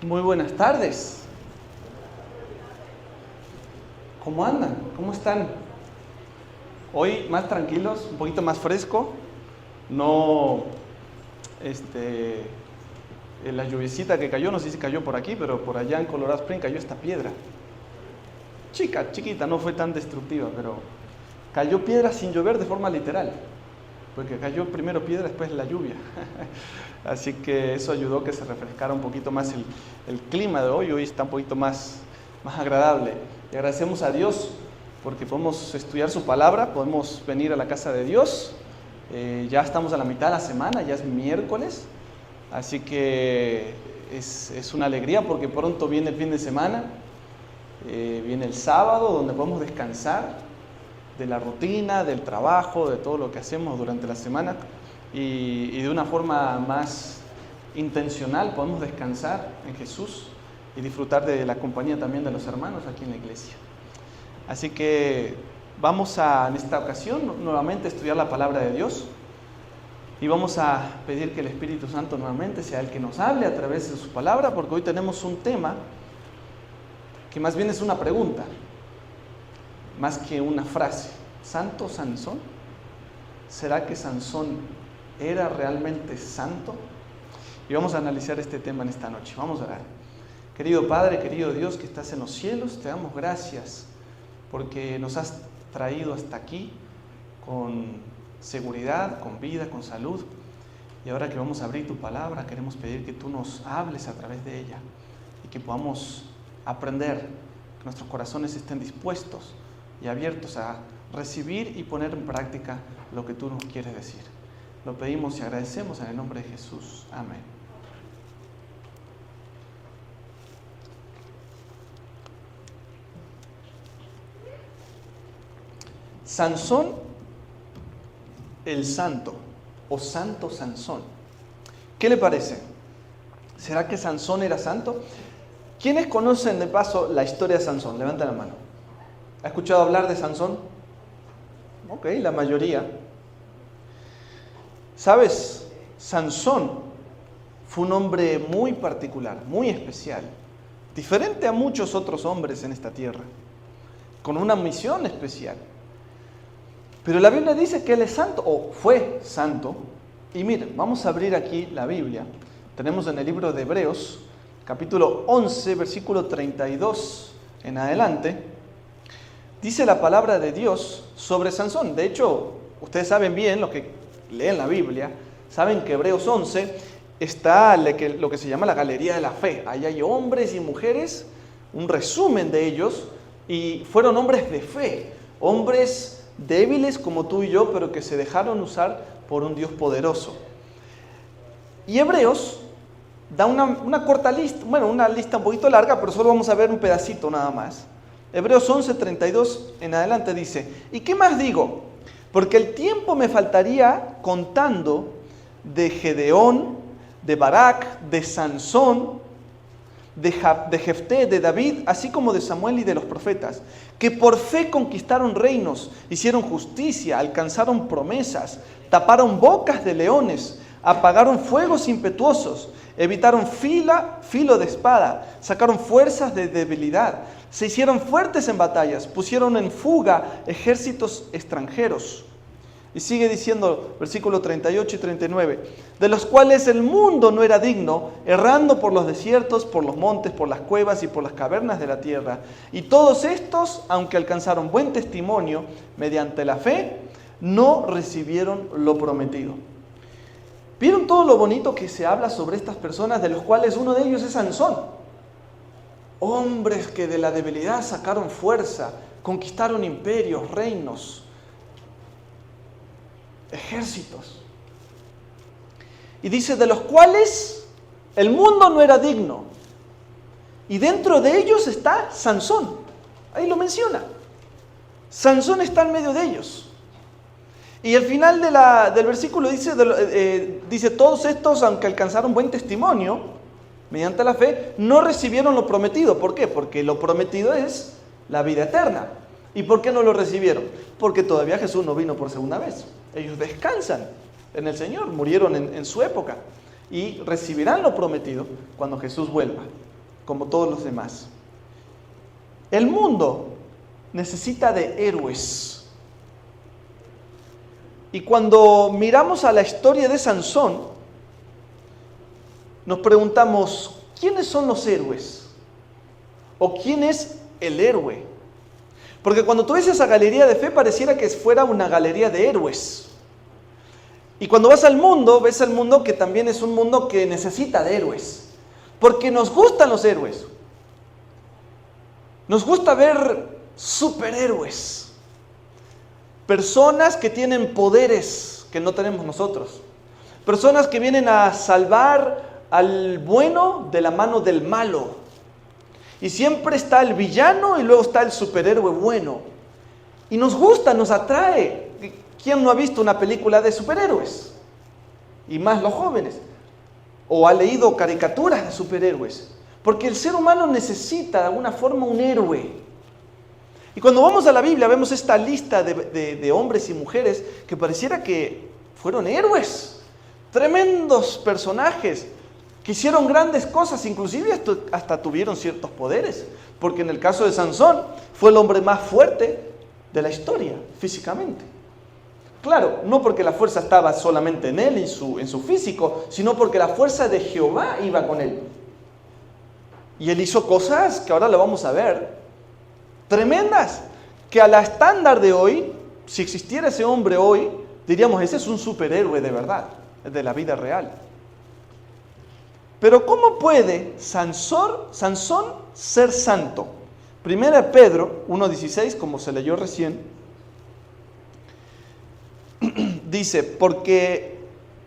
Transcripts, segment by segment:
Muy buenas tardes. ¿Cómo andan? ¿Cómo están? Hoy más tranquilos, un poquito más fresco. No, la lluviecita que cayó, no sé si cayó por aquí, pero por allá en Colorado Springs cayó esta piedra. Chiquita, no fue tan destructiva, pero cayó piedra sin llover de forma literal. Porque cayó primero piedra, después la lluvia. Así que eso ayudó a que se refrescara un poquito más el clima de hoy. Hoy está un poquito más agradable. Y agradecemos a Dios porque podemos estudiar su palabra, podemos venir a la casa de Dios. Ya estamos a la mitad de la semana, ya es miércoles. Así que es una alegría porque pronto viene el fin de semana. Viene el sábado donde podemos descansar de la rutina, del trabajo, de todo lo que hacemos durante la semana y de una forma más intencional podemos descansar en Jesús y disfrutar de la compañía también de los hermanos aquí en la iglesia. Así que vamos en esta ocasión nuevamente a estudiar la palabra de Dios y vamos a pedir que el Espíritu Santo nuevamente sea el que nos hable a través de su palabra, porque hoy tenemos un tema que más bien es una pregunta más que una frase. ¿Santo Sansón? ¿Será que Sansón era realmente santo? Y vamos a analizar este tema en esta noche. Vamos a orar. Querido Padre, querido Dios que estás en los cielos, te damos gracias porque nos has traído hasta aquí con seguridad, con vida, con salud. Y ahora que vamos a abrir tu palabra, queremos pedir que tú nos hables a través de ella y que podamos aprender, que nuestros corazones estén dispuestos y abiertos a recibir y poner en práctica lo que tú nos quieres decir. Lo pedimos y agradecemos en el nombre de Jesús. Amén. Sansón el santo o santo Sansón. ¿Qué le parece? ¿Será que Sansón era santo? ¿Quiénes conocen de paso la historia de Sansón? Levanten la mano. ¿Ha escuchado hablar de Sansón? Ok, la mayoría. ¿Sabes? Sansón fue un hombre muy particular, muy especial, diferente a muchos otros hombres en esta tierra, con una misión especial. Pero la Biblia dice que él es santo, o fue santo. Y miren, vamos a abrir aquí la Biblia. Tenemos en el libro de Hebreos, capítulo 11, versículo 32 en adelante. Dice la palabra de Dios sobre Sansón. De hecho, ustedes saben bien, los que leen la Biblia, saben que Hebreos 11 está lo que se llama la galería de la fe. Ahí hay hombres y mujeres, un resumen de ellos, y fueron hombres de fe, hombres débiles como tú y yo, pero que se dejaron usar por un Dios poderoso. Y Hebreos da una corta lista, una lista un poquito larga, pero solo vamos a ver un pedacito nada más. Hebreos 11, 32 en adelante dice: ¿y qué más digo? Porque el tiempo me faltaría contando de Gedeón, de Barak, de Sansón, de Jefté, de David, así como de Samuel y de los profetas, que por fe conquistaron reinos, hicieron justicia, alcanzaron promesas, taparon bocas de leones, apagaron fuegos impetuosos, evitaron filo de espada, sacaron fuerzas de debilidad, se hicieron fuertes en batallas, pusieron en fuga ejércitos extranjeros. Y sigue diciendo, versículo 38 y 39, de los cuales el mundo no era digno, errando por los desiertos, por los montes, por las cuevas y por las cavernas de la tierra. Y todos estos, aunque alcanzaron buen testimonio mediante la fe, no recibieron lo prometido. ¿Vieron todo lo bonito que se habla sobre estas personas, de los cuales uno de ellos es Sansón? Hombres que de la debilidad sacaron fuerza, conquistaron imperios, reinos, ejércitos. Y dice, de los cuales el mundo no era digno. Y dentro de ellos está Sansón. Ahí lo menciona. Sansón está en medio de ellos. Y al final del versículo dice, todos estos, aunque alcanzaron buen testimonio, mediante la fe, no recibieron lo prometido. ¿Por qué? Porque lo prometido es la vida eterna. ¿Y por qué no lo recibieron? Porque todavía Jesús no vino por segunda vez. Ellos descansan en el Señor, murieron en su época y recibirán lo prometido cuando Jesús vuelva. como todos los demás. El mundo necesita de héroes. Y cuando miramos a la historia de Sansón, nos preguntamos, ¿quiénes son los héroes? ¿O quién es el héroe? Porque cuando tú ves esa galería de fe, pareciera que fuera una galería de héroes. Y cuando vas al mundo, ves el mundo que también es un mundo que necesita de héroes. Porque nos gustan los héroes. Nos gusta ver superhéroes. Personas que tienen poderes que no tenemos nosotros. Personas que vienen a salvar al bueno de la mano del malo. Y siempre está el villano y luego está el superhéroe bueno. Y nos gusta, nos atrae. ¿Quién no ha visto una película de superhéroes? Y más los jóvenes. O ha leído caricaturas de superhéroes. Porque el ser humano necesita de alguna forma un héroe. Y cuando vamos a la Biblia vemos esta lista de hombres y mujeres que pareciera que fueron héroes. Tremendos personajes que hicieron grandes cosas, inclusive hasta tuvieron ciertos poderes. Porque en el caso de Sansón fue el hombre más fuerte de la historia, físicamente. Claro, no porque la fuerza estaba solamente en él, en su físico, sino porque la fuerza de Jehová iba con él. Y él hizo cosas que ahora lo vamos a ver, tremendas, que a la estándar de hoy, si existiera ese hombre hoy, diríamos, ese es un superhéroe de verdad, de la vida real. Pero ¿cómo puede Sansón ser santo? Primera Pedro 1:16, como se leyó recién, dice, porque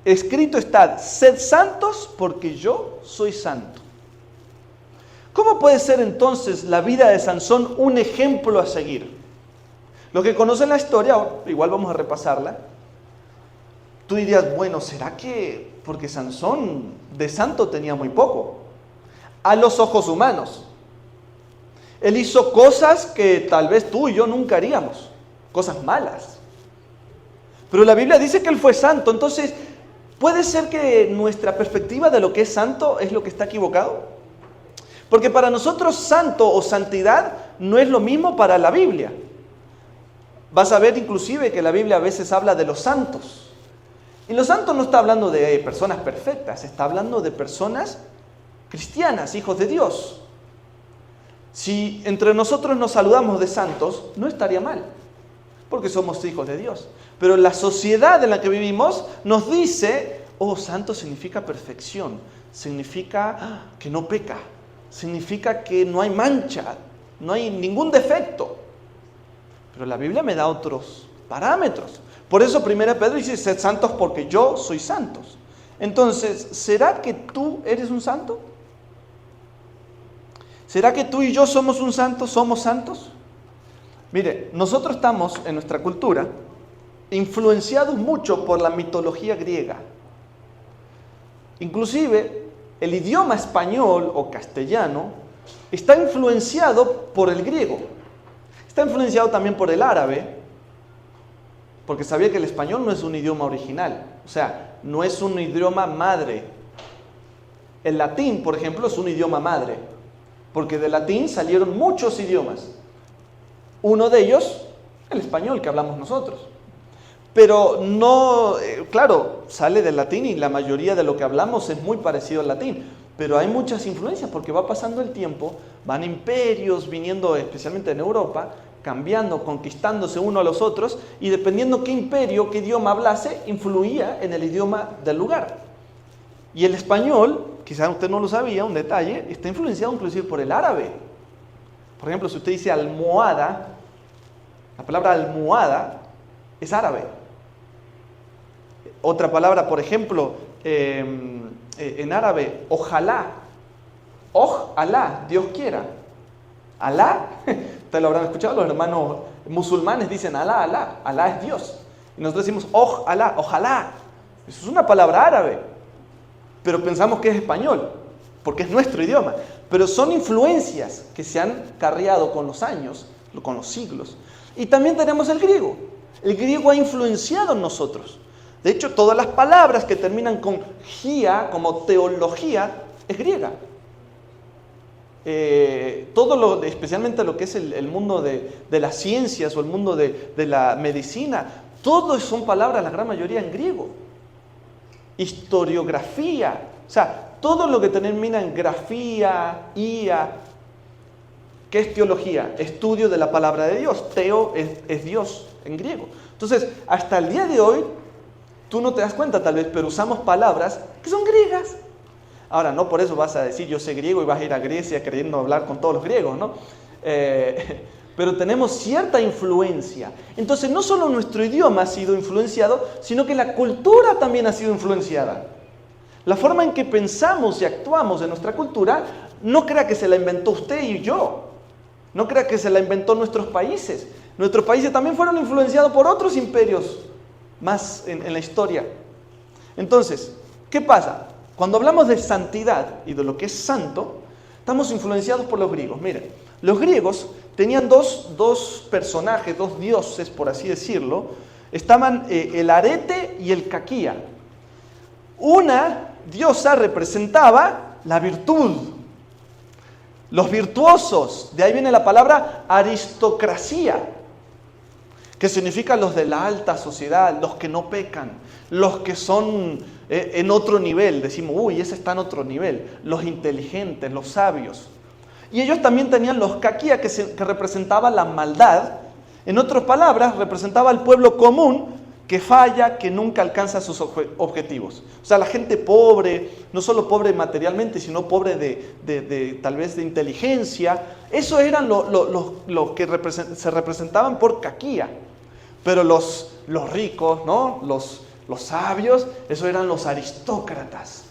escrito está, sed santos porque yo soy santo. ¿Cómo puede ser entonces la vida de Sansón un ejemplo a seguir? Los que conocen la historia, igual vamos a repasarla, tú dirías, bueno, ¿será que porque Sansón de santo tenía muy poco? A los ojos humanos. Él hizo cosas que tal vez tú y yo nunca haríamos, cosas malas. Pero la Biblia dice que él fue santo, entonces, ¿puede ser que nuestra perspectiva de lo que es santo es lo que está equivocado? Porque para nosotros santo o santidad no es lo mismo para la Biblia. Vas a ver inclusive que la Biblia a veces habla de los santos. Y los santos no está hablando de personas perfectas, está hablando de personas cristianas, hijos de Dios. Si entre nosotros nos saludamos de santos, no estaría mal, porque somos hijos de Dios. Pero la sociedad en la que vivimos nos dice, oh, santo significa perfección, significa que no peca, significa que no hay mancha, no hay ningún defecto. Pero la Biblia me da otros parámetros. Por eso 1 Pedro dice, sed santos porque yo soy santos. Entonces, ¿será que tú eres un santo? ¿Será que tú y yo somos un santo? ¿Somos santos? Mire, nosotros estamos en nuestra cultura influenciados mucho por la mitología griega. Inclusive, el idioma español o castellano está influenciado por el griego. Está influenciado también por el árabe, porque sabía que el español no es un idioma original, o sea, no es un idioma madre. El latín, por ejemplo, es un idioma madre, porque del latín salieron muchos idiomas. Uno de ellos, el español que hablamos nosotros. Pero no, claro, sale del latín y la mayoría de lo que hablamos es muy parecido al latín. Pero hay muchas influencias porque va pasando el tiempo, van imperios viniendo especialmente en Europa, cambiando, conquistándose uno a los otros, y dependiendo qué imperio, qué idioma hablase, influía en el idioma del lugar. Y el español, quizás usted no lo sabía, un detalle, está influenciado inclusive por el árabe. Por ejemplo, si usted dice almohada, la palabra almohada es árabe. Otra palabra, por ejemplo, en árabe, ojalá. Alá, Dios quiera. Alá, ustedes lo habrán escuchado, los hermanos musulmanes dicen Alá, Alá, Alá es Dios. Y nosotros decimos Alá, ojalá. Eso es una palabra árabe, pero pensamos que es español, porque es nuestro idioma. Pero son influencias que se han carriado con los años, con los siglos. Y también tenemos el griego. El griego ha influenciado en nosotros. De hecho, todas las palabras que terminan con gia, como teología, es griega. especialmente lo que es el mundo de las ciencias o el mundo de la medicina, todo son palabras, la gran mayoría en griego. Historiografía, o sea, todo lo que termina en grafía, ía, ¿qué es teología? Estudio de la palabra de Dios. Teo es Dios en griego. Entonces, hasta el día de hoy, tú no te das cuenta tal vez, pero usamos palabras que son griegas. Ahora, no por eso vas a decir yo sé griego y vas a ir a Grecia queriendo hablar con todos los griegos, ¿no? Pero tenemos cierta influencia. Entonces, no solo nuestro idioma ha sido influenciado, sino que la cultura también ha sido influenciada. La forma en que pensamos y actuamos en nuestra cultura, no crea que se la inventó usted y yo. No crea que se la inventó nuestros países. Nuestros países también fueron influenciados por otros imperios más en la historia. Entonces, ¿qué pasa? Cuando hablamos de santidad y de lo que es santo, estamos influenciados por los griegos. Miren, los griegos tenían dos personajes, dos dioses, por así decirlo. Estaban el arete y el caquía. Una diosa representaba la virtud, los virtuosos. De ahí viene la palabra aristocracia, que significa los de la alta sociedad, los que no pecan, los que son en otro nivel. Decimos, uy, ese está en otro nivel. Los inteligentes, los sabios. Y ellos también tenían los caquía, que representaba la maldad. En otras palabras, representaba al pueblo común que falla, que nunca alcanza sus objetivos. O sea, la gente pobre, no solo pobre materialmente, sino pobre de tal vez de inteligencia. Eso eran los que se representaban por caquía. Pero los ricos, ¿no? Los sabios, esos eran los aristócratas.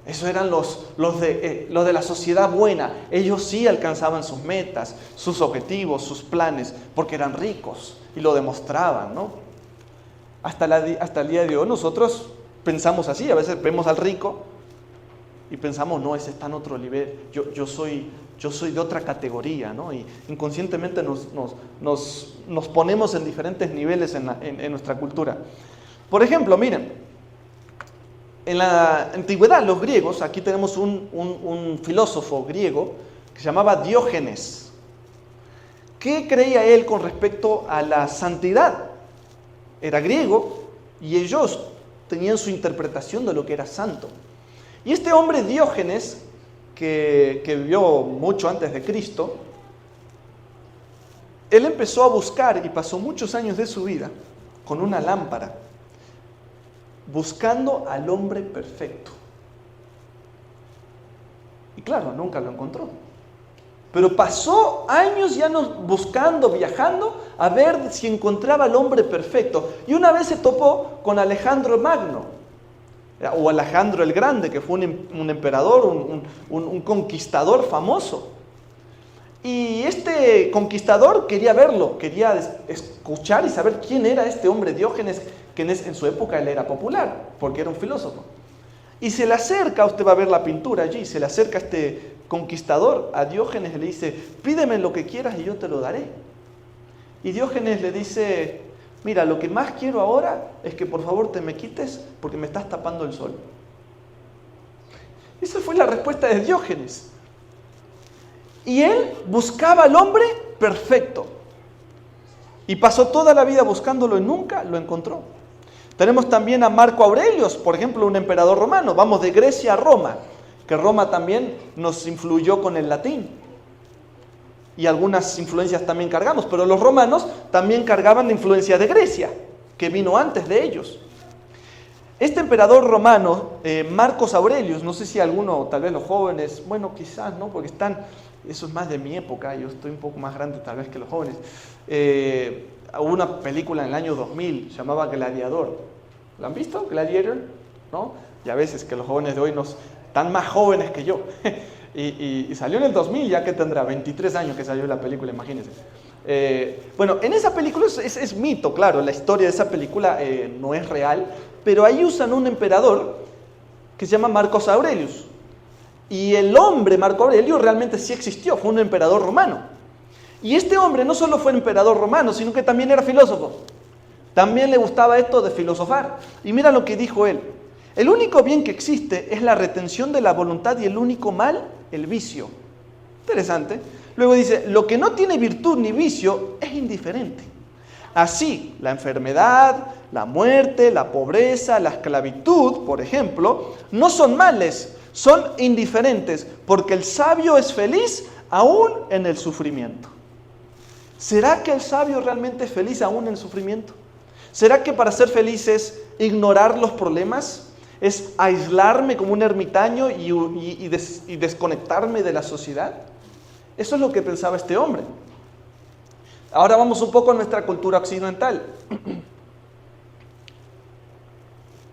Esos eran los de la sociedad buena. Ellos sí alcanzaban sus metas, sus objetivos, sus planes, porque eran ricos y lo demostraban, ¿no? Hasta el día de hoy nosotros pensamos así. A veces vemos al rico y pensamos, no, ese está en otro nivel. Yo soy de otra categoría, ¿no? Y inconscientemente nos ponemos en diferentes niveles en nuestra cultura. Por ejemplo, miren, en la antigüedad los griegos, aquí tenemos un filósofo griego que se llamaba Diógenes. ¿Qué creía él con respecto a la santidad? Era griego y ellos tenían su interpretación de lo que era santo. Y este hombre Diógenes, que vivió mucho antes de Cristo, él empezó a buscar y pasó muchos años de su vida con una lámpara, buscando al hombre perfecto. Y claro, nunca lo encontró. Pero pasó años ya buscando, viajando, a ver si encontraba al hombre perfecto. Y una vez se topó con Alejandro Magno, o Alejandro el Grande, que fue un emperador, un conquistador famoso. Y este conquistador quería verlo, quería escuchar y saber quién era este hombre Diógenes, que en su época él era popular, porque era un filósofo. Y se le acerca, usted va a ver la pintura allí, se le acerca este conquistador a Diógenes y le dice, pídeme lo que quieras y yo te lo daré. Y Diógenes le dice, mira, lo que más quiero ahora es que por favor te me quites porque me estás tapando el sol. Esa fue la respuesta de Diógenes. Y él buscaba al hombre perfecto. Y pasó toda la vida buscándolo y nunca lo encontró. Tenemos también a Marco Aurelio, por ejemplo, un emperador romano. Vamos de Grecia a Roma, que Roma también nos influyó con el latín. Y algunas influencias también cargamos, pero los romanos también cargaban la influencia de Grecia, que vino antes de ellos. Este emperador romano, Marcos Aurelius, no sé si alguno, tal vez los jóvenes, bueno, quizás, ¿no? Porque eso es más de mi época, yo estoy un poco más grande tal vez que los jóvenes. Hubo una película en el año 2000, llamaba Gladiador. ¿La han visto? Gladiator, ¿no? Y a veces que los jóvenes de hoy están más jóvenes que yo. Y salió en el 2000, ya que tendrá 23 años que salió la película, imagínense. Bueno, en esa película es mito, claro, la historia de esa película no es real, pero ahí usan un emperador que se llama Marcos Aurelius. Y el hombre Marco Aurelio realmente sí existió, fue un emperador romano. Y este hombre no solo fue emperador romano, sino que también era filósofo. También le gustaba esto de filosofar. Y mira lo que dijo él. El único bien que existe es la retención de la voluntad y el único mal, el vicio. Interesante. Luego dice, lo que no tiene virtud ni vicio es indiferente. Así, la enfermedad, la muerte, la pobreza, la esclavitud, por ejemplo, no son males, son indiferentes, porque el sabio es feliz aún en el sufrimiento. ¿Será que el sabio realmente es feliz aún en el sufrimiento? ¿Será que para ser feliz es ignorar los problemas? ¿Es aislarme como un ermitaño y desconectarme de la sociedad? Eso es lo que pensaba este hombre. Ahora vamos un poco a nuestra cultura occidental.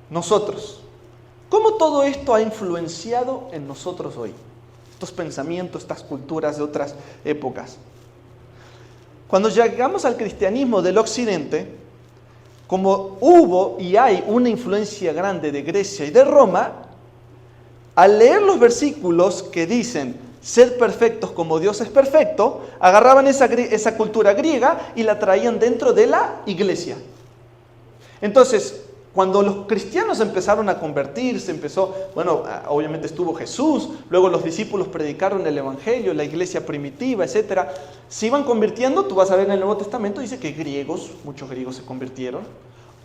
Nosotros, ¿cómo todo esto ha influenciado en nosotros hoy? Estos pensamientos, estas culturas de otras épocas. Cuando llegamos al cristianismo del occidente, como hubo y hay una influencia grande de Grecia y de Roma, al leer los versículos que dicen ser perfectos como Dios es perfecto, agarraban esa cultura griega y la traían dentro de la iglesia. Entonces, cuando los cristianos empezaron a convertirse, obviamente estuvo Jesús, luego los discípulos predicaron el evangelio, la iglesia primitiva, etc. Se iban convirtiendo, tú vas a ver en el Nuevo Testamento, dice que muchos griegos se convirtieron,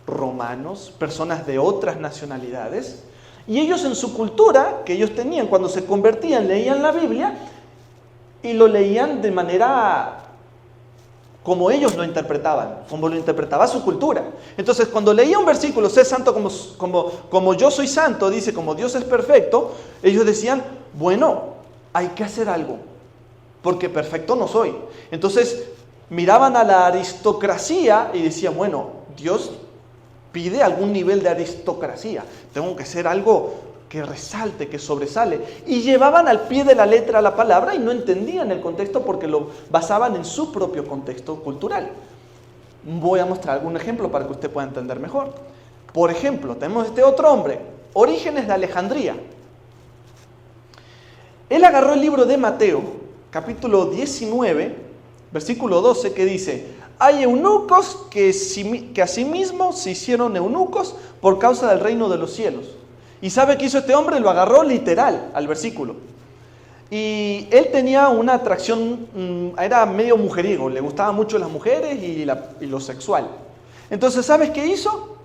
romanos, personas de otras nacionalidades, y ellos en su cultura que ellos tenían, cuando se convertían, leían la Biblia y lo leían de manera como ellos lo interpretaban, como lo interpretaba su cultura. Entonces, cuando leía un versículo, sé santo como yo soy santo, dice, como Dios es perfecto, ellos decían, bueno, hay que hacer algo, porque perfecto no soy. Entonces, miraban a la aristocracia y decían, bueno, Dios pide algún nivel de aristocracia, tengo que ser algo que resalte, que sobresale. Y llevaban al pie de la letra la palabra y no entendían el contexto porque lo basaban en su propio contexto cultural. Voy a mostrar algún ejemplo para que usted pueda entender mejor. Por ejemplo, tenemos este otro hombre, Orígenes de Alejandría. Él agarró el libro de Mateo, capítulo 19, versículo 12, que dice: hay eunucos que asimismo se hicieron eunucos por causa del reino de los cielos. ¿Y sabe qué hizo este hombre? Lo agarró literal al versículo. Y él tenía una atracción, era medio mujeriego, le gustaban mucho las mujeres y lo sexual. Entonces, ¿sabes qué hizo?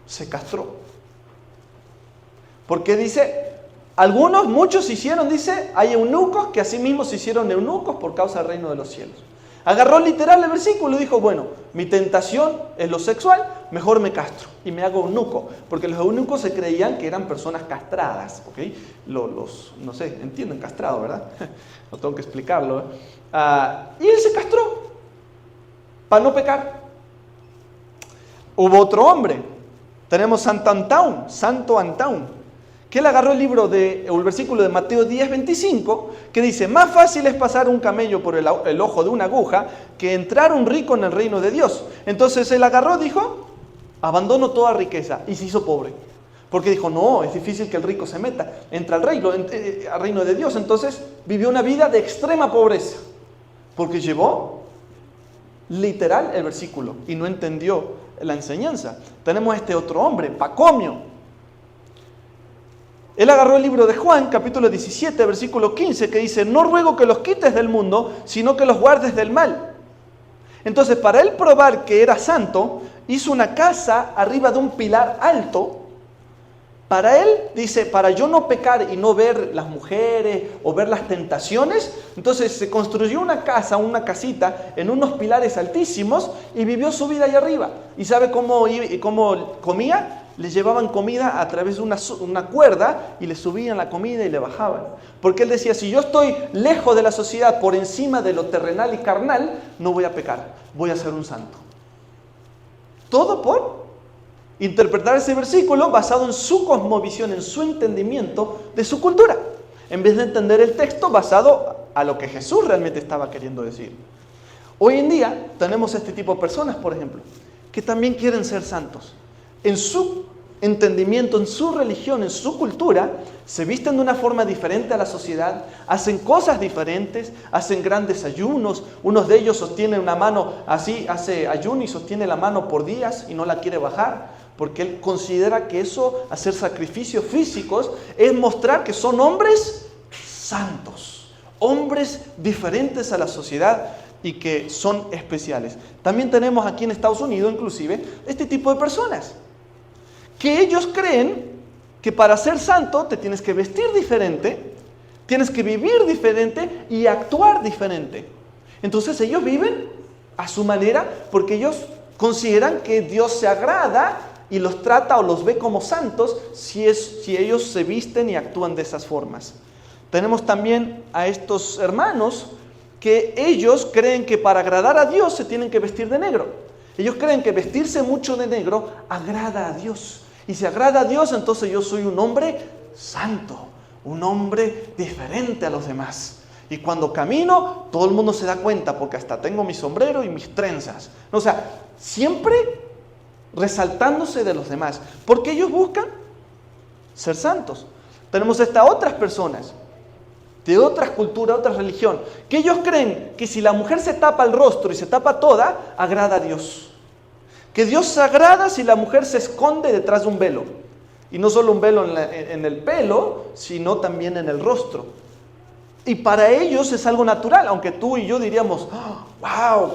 Se castró. Porque dice, muchos se hicieron, dice, hay eunucos que asimismo se hicieron eunucos por causa del reino de los cielos. Agarró literal el versículo y dijo, bueno, mi tentación es lo sexual, mejor me castro y me hago eunuco. Porque los eunucos se creían que eran personas castradas, ¿ok? No sé, entienden castrado, ¿verdad? No tengo que explicarlo, y él se castró para no pecar. Hubo otro hombre, tenemos Santo Antón, que él agarró el versículo de Mateo 10:25, que dice, más fácil es pasar un camello por el ojo de una aguja que entrar un rico en el reino de Dios. Entonces él agarró, dijo, abandono toda riqueza y se hizo pobre. Porque dijo, no, es difícil que el rico se meta, entra al reino de Dios. Entonces vivió una vida de extrema pobreza, porque llevó literal el versículo y no entendió la enseñanza. Tenemos este otro hombre, Pacomio. Él agarró el libro de Juan, capítulo 17, versículo 15, que dice, no ruego que los quites del mundo, sino que los guardes del mal. Entonces, para él probar que era santo, hizo una casa arriba de un pilar alto. Para él, dice, para yo no pecar y no ver las mujeres o ver las tentaciones, entonces se construyó una casita en unos pilares altísimos y vivió su vida ahí arriba. ¿Y sabe cómo comía? Le llevaban comida a través de una cuerda y le subían la comida y le bajaban. Porque él decía, si yo estoy lejos de la sociedad, por encima de lo terrenal y carnal, no voy a pecar, voy a ser un santo. Todo por interpretar ese versículo basado en su cosmovisión, en su entendimiento de su cultura, en vez de entender el texto basado a lo que Jesús realmente estaba queriendo decir. Hoy en día tenemos este tipo de personas, por ejemplo, que también quieren ser santos. En su entendimiento, en su religión, en su cultura, se visten de una forma diferente a la sociedad, hacen cosas diferentes, hacen grandes ayunos. Unos de ellos sostienen una mano así, hace ayuno y sostiene la mano por días y no la quiere bajar, porque él considera que eso, hacer sacrificios físicos, es mostrar que son hombres santos, Hombres diferentes a la sociedad y que son especiales. También tenemos aquí en Estados Unidos, inclusive, este tipo de personas. Que ellos creen que para ser santo te tienes que vestir diferente, tienes que vivir diferente y actuar diferente. Entonces ellos viven a su manera porque ellos consideran que Dios se agrada y los trata o los ve como santos si ellos se visten y actúan de esas formas. Tenemos también a estos hermanos que ellos creen que para agradar a Dios se tienen que vestir de negro. Ellos creen que vestirse mucho de negro agrada a Dios. Y si agrada a Dios, entonces yo soy un hombre santo, un hombre diferente a los demás. Y cuando camino, todo el mundo se da cuenta porque hasta tengo mi sombrero y mis trenzas. O sea, siempre resaltándose de los demás. Porque ellos buscan ser santos. Tenemos estas otras personas de otras culturas, otra religión, que ellos creen que si la mujer se tapa el rostro y se tapa toda, agrada a Dios. Que Dios se agrada si la mujer se esconde detrás de un velo. Y no solo un velo en el pelo, sino también en el rostro. Y para ellos es algo natural, aunque tú y yo diríamos, oh, wow,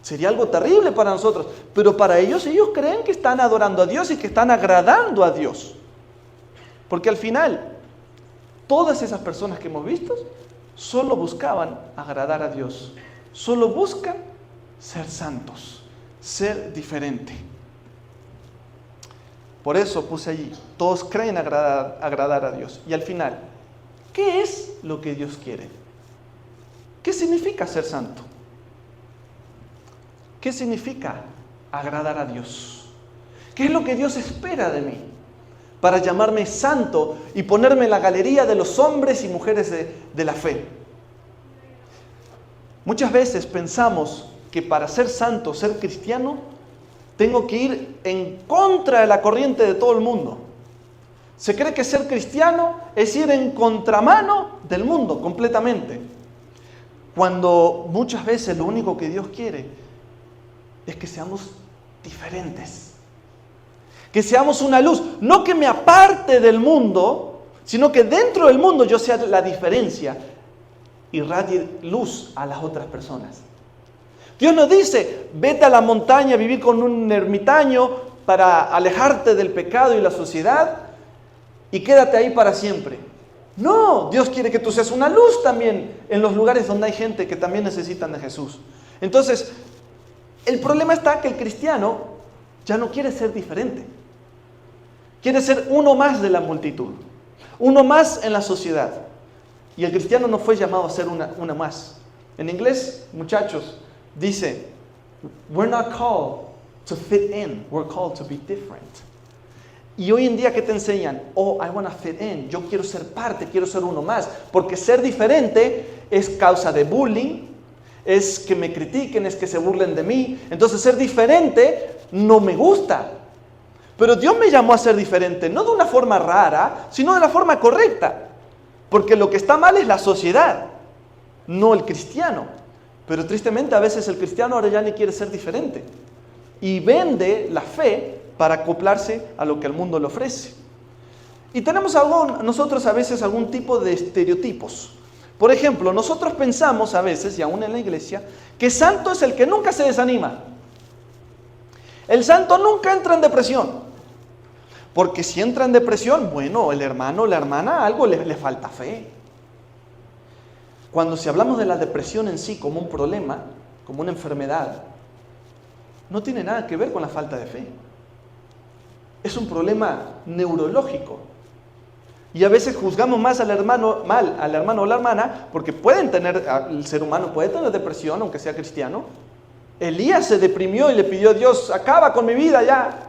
sería algo terrible para nosotros. Pero para ellos creen que están adorando a Dios y que están agradando a Dios. Porque al final, todas esas personas que hemos visto solo buscaban agradar a Dios. Solo buscan ser santos, ser diferente. Por eso puse allí, todos creen agradar a Dios. Y al final, ¿qué es lo que Dios quiere? ¿Qué significa ser santo? ¿Qué significa agradar a Dios? ¿Qué es lo que Dios espera de mí para llamarme santo y ponerme en la galería de los hombres y mujeres de la fe? Muchas veces pensamos que para ser santo, ser cristiano, tengo que ir en contra de la corriente de todo el mundo. Se cree que ser cristiano es ir en contramano del mundo completamente. Cuando muchas veces lo único que Dios quiere es que seamos diferentes. Que seamos una luz, no que me aparte del mundo, sino que dentro del mundo yo sea la diferencia y radie luz a las otras personas. Dios nos dice, vete a la montaña a vivir con un ermitaño para alejarte del pecado y la sociedad y quédate ahí para siempre. No, Dios quiere que tú seas una luz también en los lugares donde hay gente que también necesitan de Jesús. Entonces, el problema está que el cristiano ya no quiere ser diferente. Quiere ser uno más de la multitud, uno más en la sociedad. Y el cristiano no fue llamado a ser una más. En inglés, muchachos, dice, we're not called to fit in, we're called to be different. Y hoy en día, ¿qué te enseñan? Oh, I want to fit in, yo quiero ser parte, quiero ser uno más. Porque ser diferente es causa de bullying, es que me critiquen, es que se burlen de mí. Entonces ser diferente no me gusta. Pero Dios me llamó a ser diferente, no de una forma rara, sino de la forma correcta. Porque lo que está mal es la sociedad, no el cristiano. Pero tristemente a veces el cristiano ahora ya ni quiere ser diferente. Y vende la fe para acoplarse a lo que el mundo le ofrece. Y tenemos nosotros a veces algún tipo de estereotipos. Por ejemplo, nosotros pensamos a veces, y aún en la iglesia, que santo es el que nunca se desanima. El santo nunca entra en depresión. Porque si entra en depresión, bueno, el hermano o la hermana algo le falta fe. Cuando si hablamos de la depresión en sí como un problema, como una enfermedad, no tiene nada que ver con la falta de fe. Es un problema neurológico. Y a veces juzgamos más al hermano o la hermana, porque el ser humano puede tener depresión, aunque sea cristiano. Elías se deprimió y le pidió a Dios, acaba con mi vida ya.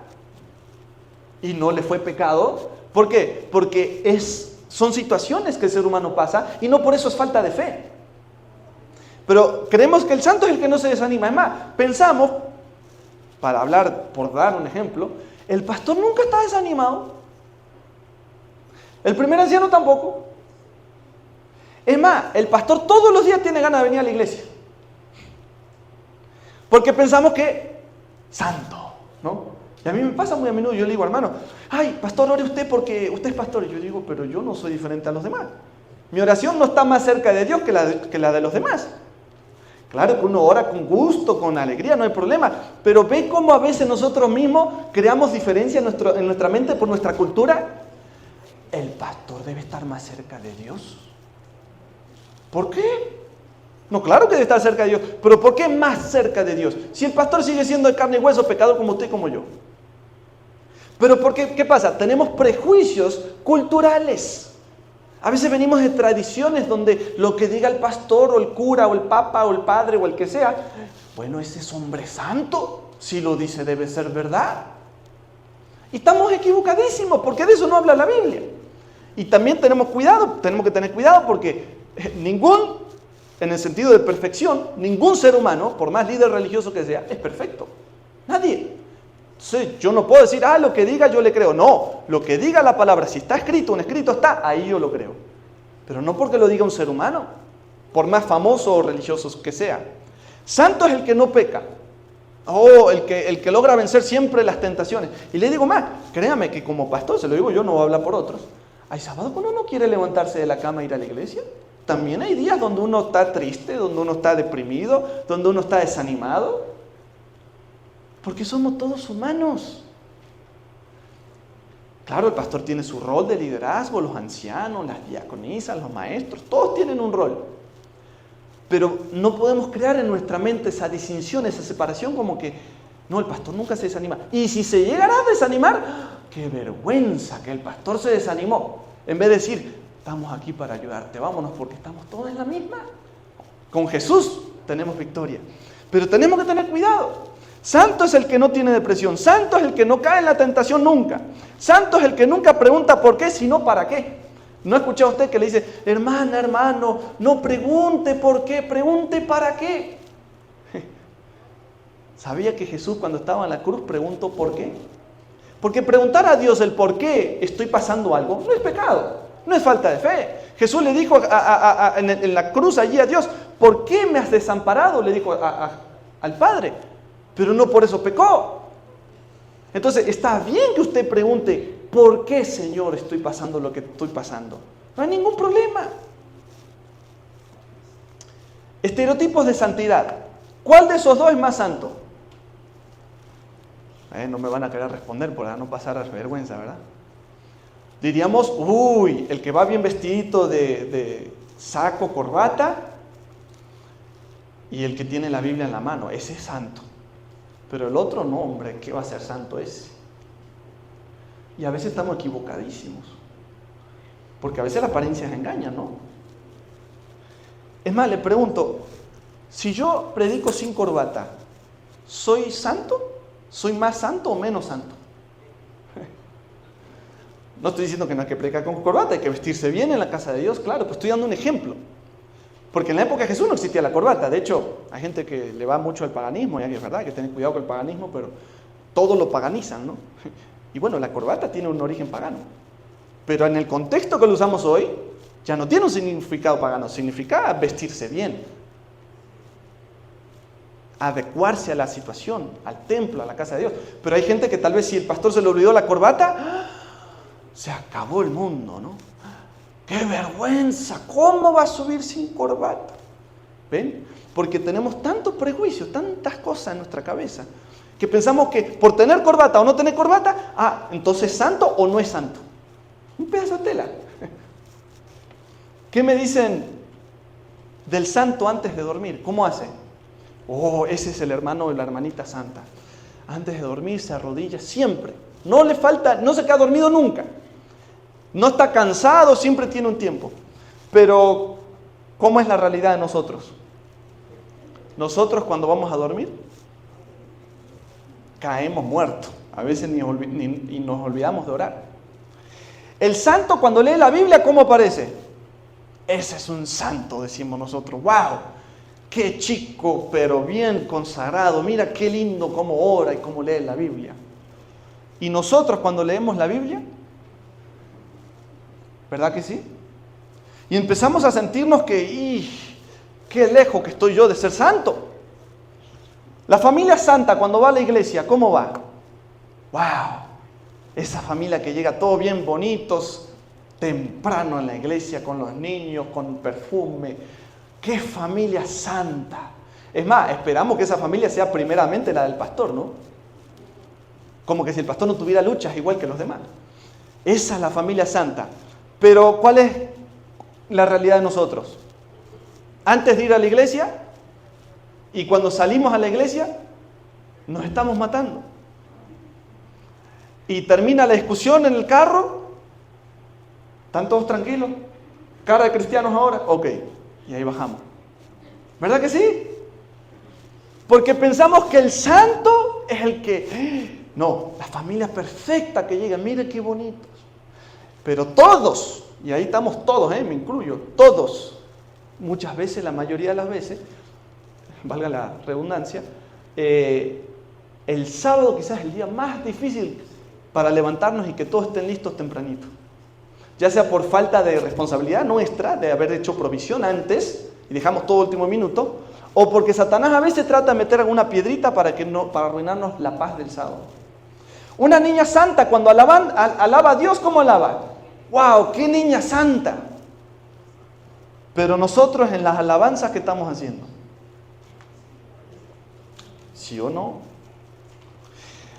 Y no le fue pecado. ¿Por qué? Porque son situaciones que el ser humano pasa y no por eso es falta de fe. Pero creemos que el santo es el que no se desanima. Es más, pensamos, por dar un ejemplo, el pastor nunca está desanimado. El primer anciano tampoco. Es más, el pastor todos los días tiene ganas de venir a la iglesia. Porque pensamos que santo, ¿no? Y a mí me pasa muy a menudo, yo le digo, hermano, ay, pastor, ore usted porque usted es pastor. Y yo digo, pero yo no soy diferente a los demás. Mi oración no está más cerca de Dios que la de los demás. Claro que uno ora con gusto, con alegría, no hay problema, pero ve cómo a veces nosotros mismos creamos diferencia en nuestra mente por nuestra cultura. El pastor debe estar más cerca de Dios. ¿Por qué? No, claro que debe estar cerca de Dios, pero ¿por qué más cerca de Dios? Si el pastor sigue siendo de carne y hueso, pecador como usted y como yo. Pero ¿por qué? ¿Qué pasa? Tenemos prejuicios culturales. A veces venimos de tradiciones donde lo que diga el pastor o el cura o el papa o el padre o el que sea, bueno, ese es hombre santo, si lo dice debe ser verdad. Y estamos equivocadísimos porque de eso no habla la Biblia. Y también tenemos que tener cuidado porque en el sentido de perfección, ningún ser humano, por más líder religioso que sea, es perfecto. Nadie. Entonces, yo no puedo decir, lo que diga yo le creo. No, lo que diga la palabra, si está escrito, un escrito está, ahí yo lo creo. Pero no porque lo diga un ser humano, por más famoso o religioso que sea. Santo es el que no peca, el que logra vencer siempre las tentaciones. Y le digo más, créame que como pastor, se lo digo yo, no voy a hablar por otros. Hay sábados cuando uno quiere levantarse de la cama e ir a la iglesia. También hay días donde uno está triste, donde uno está deprimido, donde uno está desanimado. Porque somos todos humanos. Claro, el pastor tiene su rol de liderazgo, los ancianos, las diaconisas, los maestros, todos tienen un rol. Pero no podemos crear en nuestra mente esa distinción, esa separación como que, no, el pastor nunca se desanima. Y si se llegara a desanimar, qué vergüenza que el pastor se desanimó. En vez de decir, estamos aquí para ayudarte, vámonos porque estamos todos en la misma. Con Jesús tenemos victoria. Pero tenemos que tener cuidado. Santo es el que no tiene depresión. Santo es el que no cae en la tentación nunca. Santo es el que nunca pregunta por qué, sino para qué. ¿No ha escuchado usted que le dice, hermana, hermano, no pregunte por qué, pregunte para qué? ¿Sabía que Jesús cuando estaba en la cruz preguntó por qué? Porque preguntar a Dios el por qué estoy pasando algo no es pecado, no es falta de fe. Jesús le dijo en la cruz allí a Dios, ¿por qué me has desamparado? Le dijo al Padre. Pero no por eso pecó. Entonces está bien que usted pregunte, ¿por qué, Señor, estoy pasando lo que estoy pasando? No hay ningún problema. Estereotipos de santidad. ¿Cuál de esos dos es más santo? No me van a querer responder para no pasar vergüenza, ¿verdad? Diríamos, el que va bien vestidito de saco, corbata, y el que tiene la Biblia en la mano, ese es santo. Pero el otro no, hombre, ¿qué va a ser santo ese? Y a veces estamos equivocadísimos. Porque a veces las apariencias engañan, ¿no? Es más, le pregunto, si yo predico sin corbata, ¿soy santo? ¿Soy más santo o menos santo? No estoy diciendo que no hay que predicar con corbata, hay que vestirse bien en la casa de Dios, claro, pues estoy dando un ejemplo. Porque en la época de Jesús no existía la corbata. De hecho, hay gente que le va mucho al paganismo, y es verdad, hay que tener cuidado con el paganismo, pero todo lo paganizan, ¿no? Y bueno, la corbata tiene un origen pagano. Pero en el contexto que lo usamos hoy, ya no tiene un significado pagano, significa vestirse bien, adecuarse a la situación, al templo, a la casa de Dios. Pero hay gente que tal vez si el pastor se le olvidó la corbata, se acabó el mundo, ¿no? ¡Qué vergüenza! ¿Cómo va a subir sin corbata? ¿Ven? Porque tenemos tantos prejuicios, tantas cosas en nuestra cabeza, que pensamos que por tener corbata o no tener corbata, entonces ¿es santo o no es santo? Un pedazo de tela. ¿Qué me dicen del santo antes de dormir? ¿Cómo hace? Ese es el hermano o la hermanita santa. Antes de dormir se arrodilla siempre. No le falta, no se queda dormido nunca. No está cansado, siempre tiene un tiempo. Pero, ¿cómo es la realidad de nosotros? Nosotros cuando vamos a dormir, caemos muertos. A veces ni nos olvidamos de orar. El santo cuando lee la Biblia, ¿cómo aparece? Ese es un santo, decimos nosotros. ¡Wow! ¡Qué chico, pero bien consagrado! Mira qué lindo cómo ora y cómo lee la Biblia. Y nosotros cuando leemos la Biblia, ¿verdad que sí? Y empezamos a sentirnos que, qué lejos que estoy yo de ser santo. La familia santa cuando va a la iglesia, ¿cómo va? ¡Wow! Esa familia que llega todo bien bonitos, temprano en la iglesia, con los niños, con perfume. ¡Qué familia santa! Es más, esperamos que esa familia sea primeramente la del pastor, ¿no? Como que si el pastor no tuviera luchas igual que los demás. Esa es la familia santa. Pero ¿cuál es la realidad de nosotros? Antes de ir a la iglesia y cuando salimos a la iglesia, nos estamos matando. Y termina la discusión en el carro, ¿están todos tranquilos? ¿Cara de cristianos ahora? Ok, y ahí bajamos. ¿Verdad que sí? Porque pensamos que el santo es el que... No, la familia perfecta que llega, miren qué bonitos. Pero todos, y ahí estamos todos, me incluyo, todos, muchas veces, la mayoría de las veces, valga la redundancia, el sábado quizás es el día más difícil para levantarnos y que todos estén listos tempranito. Ya sea por falta de responsabilidad nuestra, de haber hecho provisión antes, y dejamos todo último minuto, o porque Satanás a veces trata de meter alguna piedrita para arruinarnos la paz del sábado. Una niña santa cuando alaba a Dios, ¿cómo alaba? ¡Wow! ¡Qué niña santa! Pero nosotros en las alabanzas, ¿qué estamos haciendo? ¿Sí o no?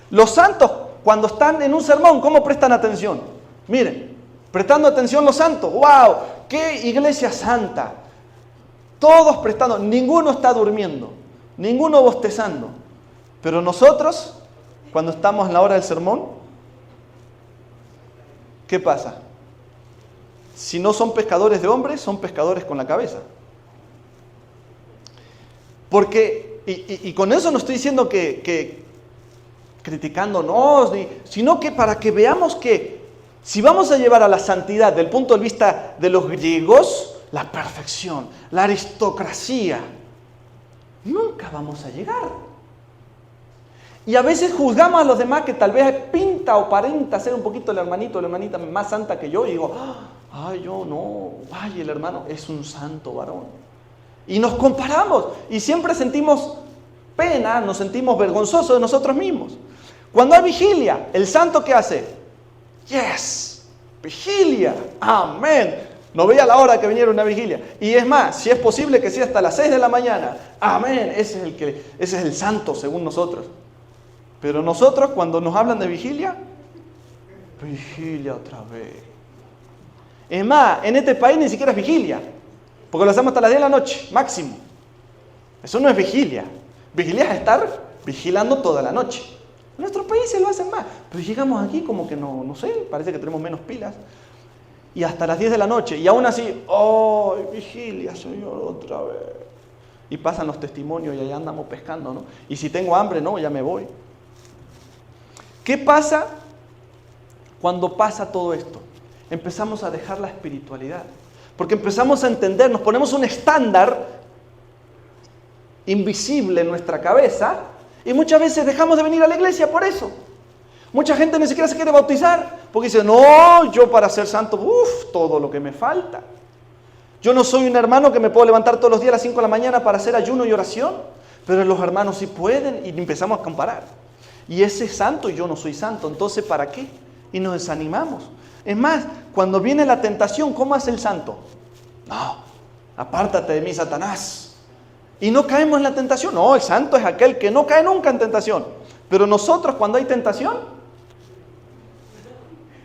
Los santos, cuando están en un sermón, ¿cómo prestan atención? Miren, prestando atención los santos. ¡Wow! ¡Qué iglesia santa! Todos prestando, ninguno está durmiendo, ninguno bostezando. Pero nosotros, cuando estamos en la hora del sermón, ¿qué pasa? Si no son pescadores de hombres, son pescadores con la cabeza. Porque, y con eso no estoy diciendo que criticándonos, sino que para que veamos que si vamos a llevar a la santidad del punto de vista de los griegos, la perfección, la aristocracia, nunca vamos a llegar. Y a veces juzgamos a los demás que tal vez pinta o aparenta ser un poquito el hermanito o la hermanita más santa que yo y digo, ay, yo no, ay, el hermano es un santo varón. Y nos comparamos y siempre sentimos pena, nos sentimos vergonzosos de nosotros mismos. Cuando hay vigilia, ¿el santo qué hace? Yes, vigilia, amén. No veía la hora que viniera una vigilia. Y es más, si es posible que sea hasta las 6 de la mañana. Amén. Ese es el santo según nosotros. Pero nosotros cuando nos hablan de vigilia, vigilia otra vez. Es más, en este país ni siquiera es vigilia. Porque lo hacemos hasta las 10 de la noche, máximo. Eso no es vigilia. Vigilia es estar vigilando toda la noche. En nuestros países lo hacen más. Pero llegamos aquí como que no sé, parece que tenemos menos pilas. Y hasta las 10 de la noche, y aún así, ¡oh, vigilia, Señor, otra vez! Y pasan los testimonios y allá andamos pescando, ¿no? Y si tengo hambre, no, ya me voy. ¿Qué pasa cuando pasa todo esto? Empezamos a dejar la espiritualidad. Porque empezamos a entender, nos ponemos un estándar invisible en nuestra cabeza y muchas veces dejamos de venir a la iglesia por eso. Mucha gente ni siquiera se quiere bautizar porque dice, no, yo para ser santo, todo lo que me falta. Yo no soy un hermano que me puedo levantar todos los días a las 5 de la mañana para hacer ayuno y oración, pero los hermanos sí pueden y empezamos a comparar. Y ese es santo y yo no soy santo, entonces ¿para qué? Y nos desanimamos. Es más, cuando viene la tentación, ¿cómo hace el santo? No, apártate de mí, Satanás. Y no caemos en la tentación. No, el santo es aquel que no cae nunca en tentación. Pero nosotros cuando hay tentación,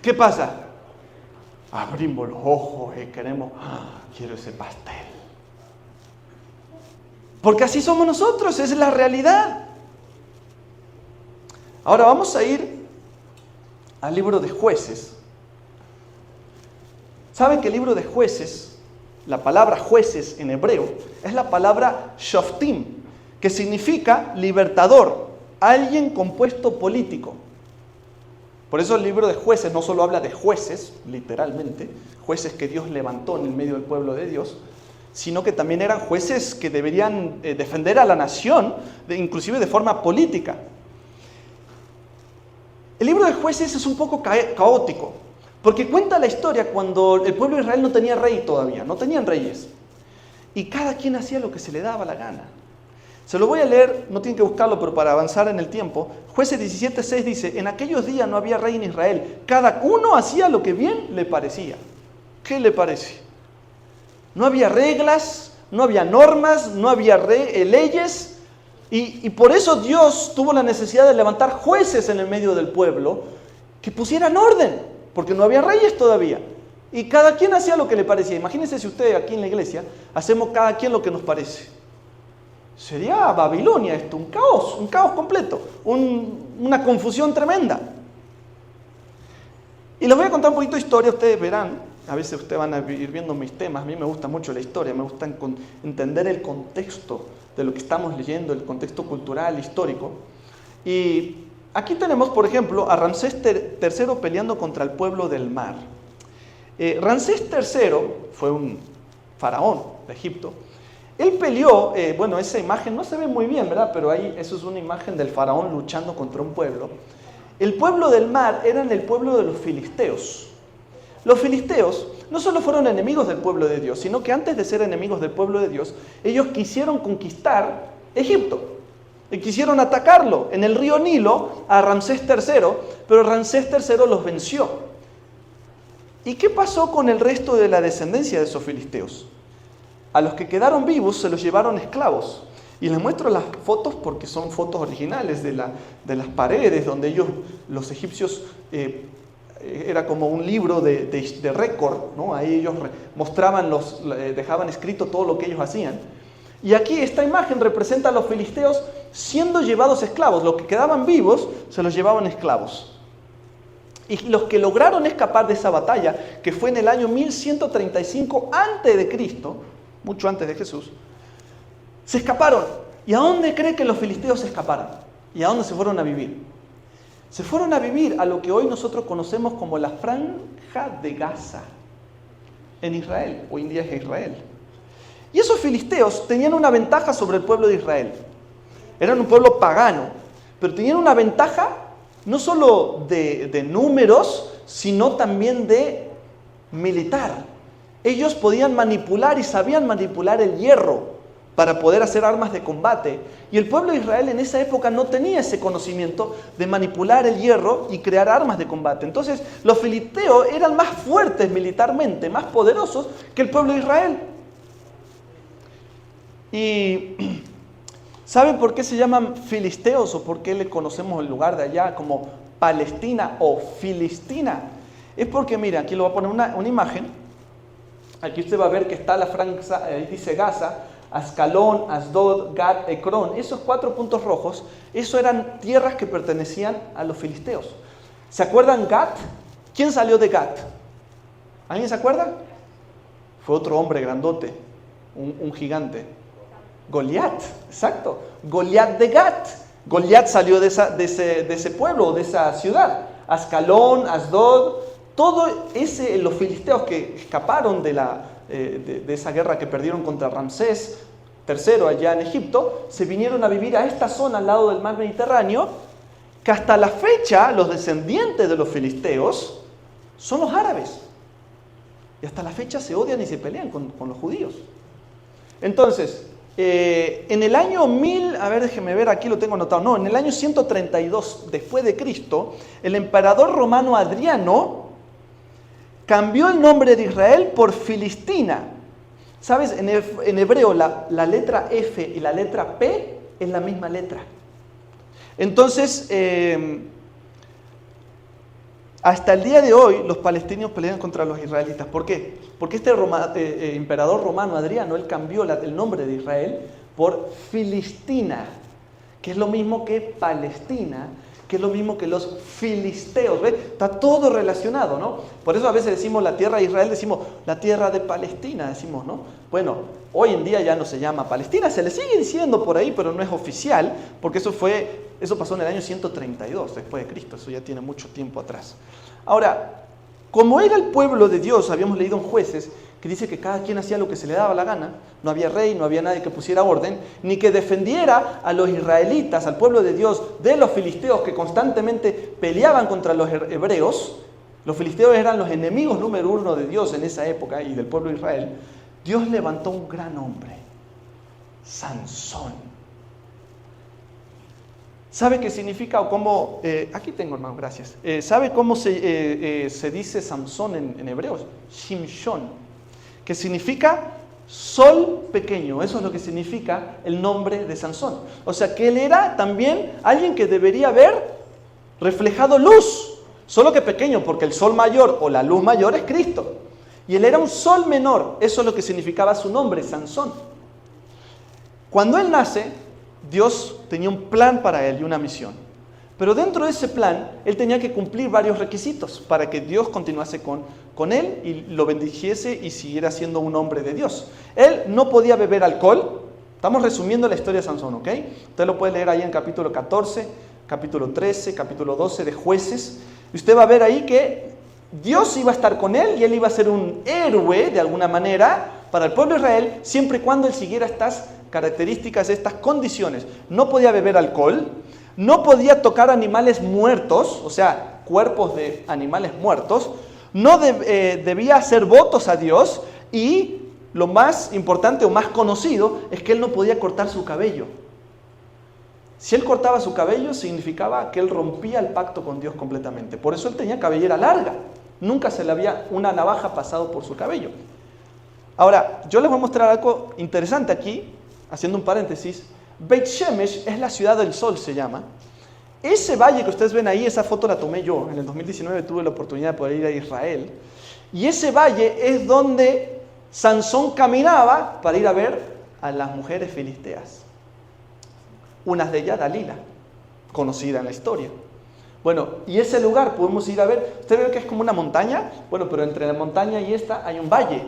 ¿qué pasa? Abrimos los ojos y queremos, quiero ese pastel. Porque así somos nosotros, esa es la realidad. Ahora vamos a ir al libro de Jueces. ¿Saben que el libro de Jueces, la palabra jueces en hebreo, es la palabra shoftim, que significa libertador, alguien con puesto político? Por eso el libro de Jueces no solo habla de jueces, literalmente, jueces que Dios levantó en el medio del pueblo de Dios, sino que también eran jueces que deberían defender a la nación, inclusive de forma política. El libro de Jueces es un poco caótico, porque cuenta la historia cuando el pueblo de Israel no tenía rey todavía, no tenían reyes. Y cada quien hacía lo que se le daba la gana. Se lo voy a leer, no tienen que buscarlo, pero para avanzar en el tiempo. Jueces 17:6 dice, en aquellos días no había rey en Israel, cada uno hacía lo que bien le parecía. ¿Qué le parece? No había reglas, no había normas, no había leyes, y por eso Dios tuvo la necesidad de levantar jueces en el medio del pueblo que pusieran orden, porque no había reyes todavía. Y cada quien hacía lo que le parecía. Imagínense si ustedes aquí en la iglesia hacemos cada quien lo que nos parece. Sería Babilonia esto, un caos completo, una confusión tremenda. Y les voy a contar un poquito de historia, ustedes verán, a veces ustedes van a ir viendo mis temas, a mí me gusta mucho la historia, me gusta entender el contexto de lo que estamos leyendo, el contexto cultural, histórico. Y aquí tenemos, por ejemplo, a Ramsés III peleando contra el pueblo del mar. Ramsés III fue un faraón de Egipto. Él peleó, bueno, esa imagen no se ve muy bien, ¿verdad? Pero ahí eso es una imagen del faraón luchando contra un pueblo. El pueblo del mar eran el pueblo de los filisteos. Los filisteos no solo fueron enemigos del pueblo de Dios, sino que antes de ser enemigos del pueblo de Dios, ellos quisieron conquistar Egipto. Y quisieron atacarlo en el río Nilo a Ramsés III, pero Ramsés III los venció. ¿Y qué pasó con el resto de la descendencia de esos filisteos? A los que quedaron vivos se los llevaron esclavos. Y les muestro las fotos porque son fotos originales de las paredes donde los egipcios, era como un libro de récord, ¿no? Ahí ellos mostraban, dejaban escrito todo lo que ellos hacían. Y aquí esta imagen representa a los filisteos siendo llevados esclavos. Los que quedaban vivos se los llevaban esclavos. Y los que lograron escapar de esa batalla, que fue en el año 1135 a.C., mucho antes de Jesús, se escaparon. ¿Y a dónde cree que los filisteos se escaparon? ¿Y a dónde se fueron a vivir? Se fueron a vivir a lo que hoy nosotros conocemos como la Franja de Gaza, en Israel. Hoy en día es Israel. Y esos filisteos tenían una ventaja sobre el pueblo de Israel. Eran un pueblo pagano, pero tenían una ventaja no solo de números, sino también de militar. Ellos podían manipular y sabían manipular el hierro para poder hacer armas de combate. Y el pueblo de Israel en esa época no tenía ese conocimiento de manipular el hierro y crear armas de combate. Entonces los filisteos eran más fuertes militarmente, más poderosos que el pueblo de Israel. Y ¿saben por qué se llaman filisteos o por qué le conocemos el lugar de allá como Palestina o Filistina? Es porque, mira, aquí le voy a poner una imagen. Aquí usted va a ver que está la franja, dice Gaza, Ascalón, Asdod, Gat, Ecrón. Esos 4 puntos rojos, eso eran tierras que pertenecían a los filisteos. ¿Se acuerdan Gat? ¿Quién salió de Gat? ¿Alguien se acuerda? Fue otro hombre grandote, un gigante. Goliat, exacto. Goliat de Gat. Goliat salió de ese pueblo, de esa ciudad. Ascalón, Asdod, los filisteos que escaparon de esa guerra que perdieron contra Ramsés III allá en Egipto, se vinieron a vivir a esta zona al lado del mar Mediterráneo, que hasta la fecha los descendientes de los filisteos son los árabes. Y hasta la fecha se odian y se pelean con los judíos. Entonces, en el año 1000, a ver, déjeme ver, aquí lo tengo anotado, no, en el año 132 después de Cristo, el emperador romano Adriano cambió el nombre de Israel por Filistina. ¿Sabes? En hebreo la letra F y la letra P es la misma letra. Entonces, hasta el día de hoy los palestinos pelean contra los israelitas. ¿Por qué? Porque este emperador romano Adriano, él cambió el nombre de Israel por Filistina, que es lo mismo que Palestina, que es lo mismo que los filisteos. ¿Ves? Está todo relacionado, ¿no? Por eso a veces decimos la tierra de Israel, decimos la tierra de Palestina, decimos, ¿no? Bueno, hoy en día ya no se llama Palestina, se le sigue diciendo por ahí, pero no es oficial, porque eso pasó en el año 132 después de Cristo, eso ya tiene mucho tiempo atrás. Ahora, como era el pueblo de Dios, habíamos leído en Jueces, que dice que cada quien hacía lo que se le daba la gana, no había rey, no había nadie que pusiera orden, ni que defendiera a los israelitas, al pueblo de Dios, de los filisteos que constantemente peleaban contra los hebreos. Los filisteos eran los enemigos número 1 de Dios en esa época y del pueblo de Israel. Dios levantó un gran hombre, Sansón. ¿Sabe qué significa o cómo? Aquí tengo, hermano, gracias. ¿Sabe cómo se dice Samsón en hebreo? Shimshon, que significa sol pequeño. Eso es lo que significa el nombre de Sansón. O sea, que él era también alguien que debería haber reflejado luz, solo que pequeño, porque el sol mayor o la luz mayor es Cristo. Y él era un sol menor. Eso es lo que significaba su nombre, Sansón. Cuando él nace, Dios tenía un plan para él y una misión. Pero dentro de ese plan, él tenía que cumplir varios requisitos para que Dios continuase con él y lo bendijese y siguiera siendo un hombre de Dios. Él no podía beber alcohol. Estamos resumiendo la historia de Sansón, ¿ok? Usted lo puede leer ahí en capítulo 14, capítulo 13, capítulo 12 de Jueces. Y usted va a ver ahí que Dios iba a estar con él y él iba a ser un héroe de alguna manera para el pueblo de Israel, siempre y cuando él siguiera estas características, estas condiciones. No podía beber alcohol, no podía tocar animales muertos, o sea, cuerpos de animales muertos, no debía hacer votos a Dios y lo más importante o más conocido es que él no podía cortar su cabello. Si él cortaba su cabello significaba que él rompía el pacto con Dios completamente. Por eso él tenía cabellera larga. Nunca se le había una navaja pasado por su cabello. Ahora, yo les voy a mostrar algo interesante aquí, haciendo un paréntesis. Beit Shemesh es la ciudad del sol, se llama. Ese valle que ustedes ven ahí, esa foto la tomé yo. En el 2019 tuve la oportunidad de poder ir a Israel. Y ese valle es donde Sansón caminaba para ir a ver a las mujeres filisteas. Una de ellas, Dalila, conocida en la historia. Bueno, y ese lugar podemos ir a ver. Usted ve que es como una montaña. Bueno, pero entre la montaña y esta hay un valle.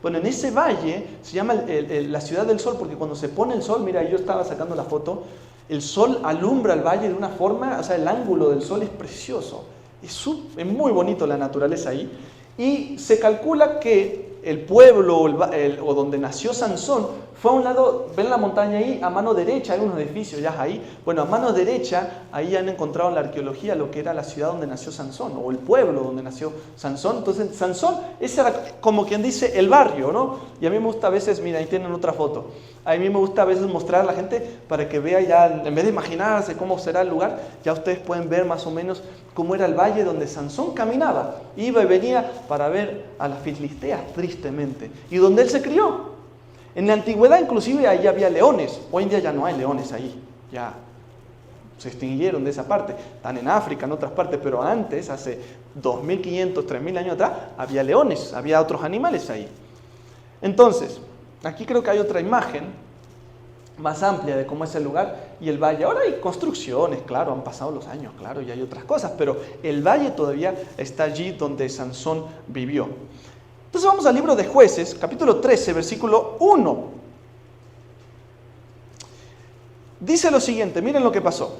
Bueno, en ese valle se llama la ciudad del sol, porque cuando se pone el sol, mira, yo estaba sacando la foto, el sol alumbra el valle de una forma, o sea, el ángulo del sol es precioso. Es muy bonito la naturaleza ahí. Y se calcula que el pueblo o donde nació Sansón fue a un lado, ven la montaña ahí, a mano derecha hay unos edificios ya ahí. Bueno, a mano derecha ahí han encontrado en la arqueología lo que era la ciudad donde nació Sansón, o el pueblo donde nació Sansón. Entonces, Sansón, ese era como quien dice el barrio, ¿no? Y a mí me gusta a veces, mira, ahí tienen otra foto. A mí me gusta a veces mostrar a la gente para que vea ya, en vez de imaginarse cómo será el lugar, ya ustedes pueden ver más o menos cómo era el valle donde Sansón caminaba. Iba y venía para ver a las filisteas, tristemente. Y donde él se crió. En la antigüedad inclusive ahí había leones. Hoy en día ya no hay leones ahí. Ya se extinguieron de esa parte. Están en África, en otras partes. Pero antes, hace 2500, 3000 años atrás, había leones, había otros animales ahí. Entonces, aquí creo que hay otra imagen más amplia de cómo es el lugar y el valle. Ahora hay construcciones, claro, han pasado los años, claro, y hay otras cosas. Pero el valle todavía está allí donde Sansón vivió. Entonces vamos al libro de Jueces, capítulo 13, versículo 1. Dice lo siguiente, miren lo que pasó.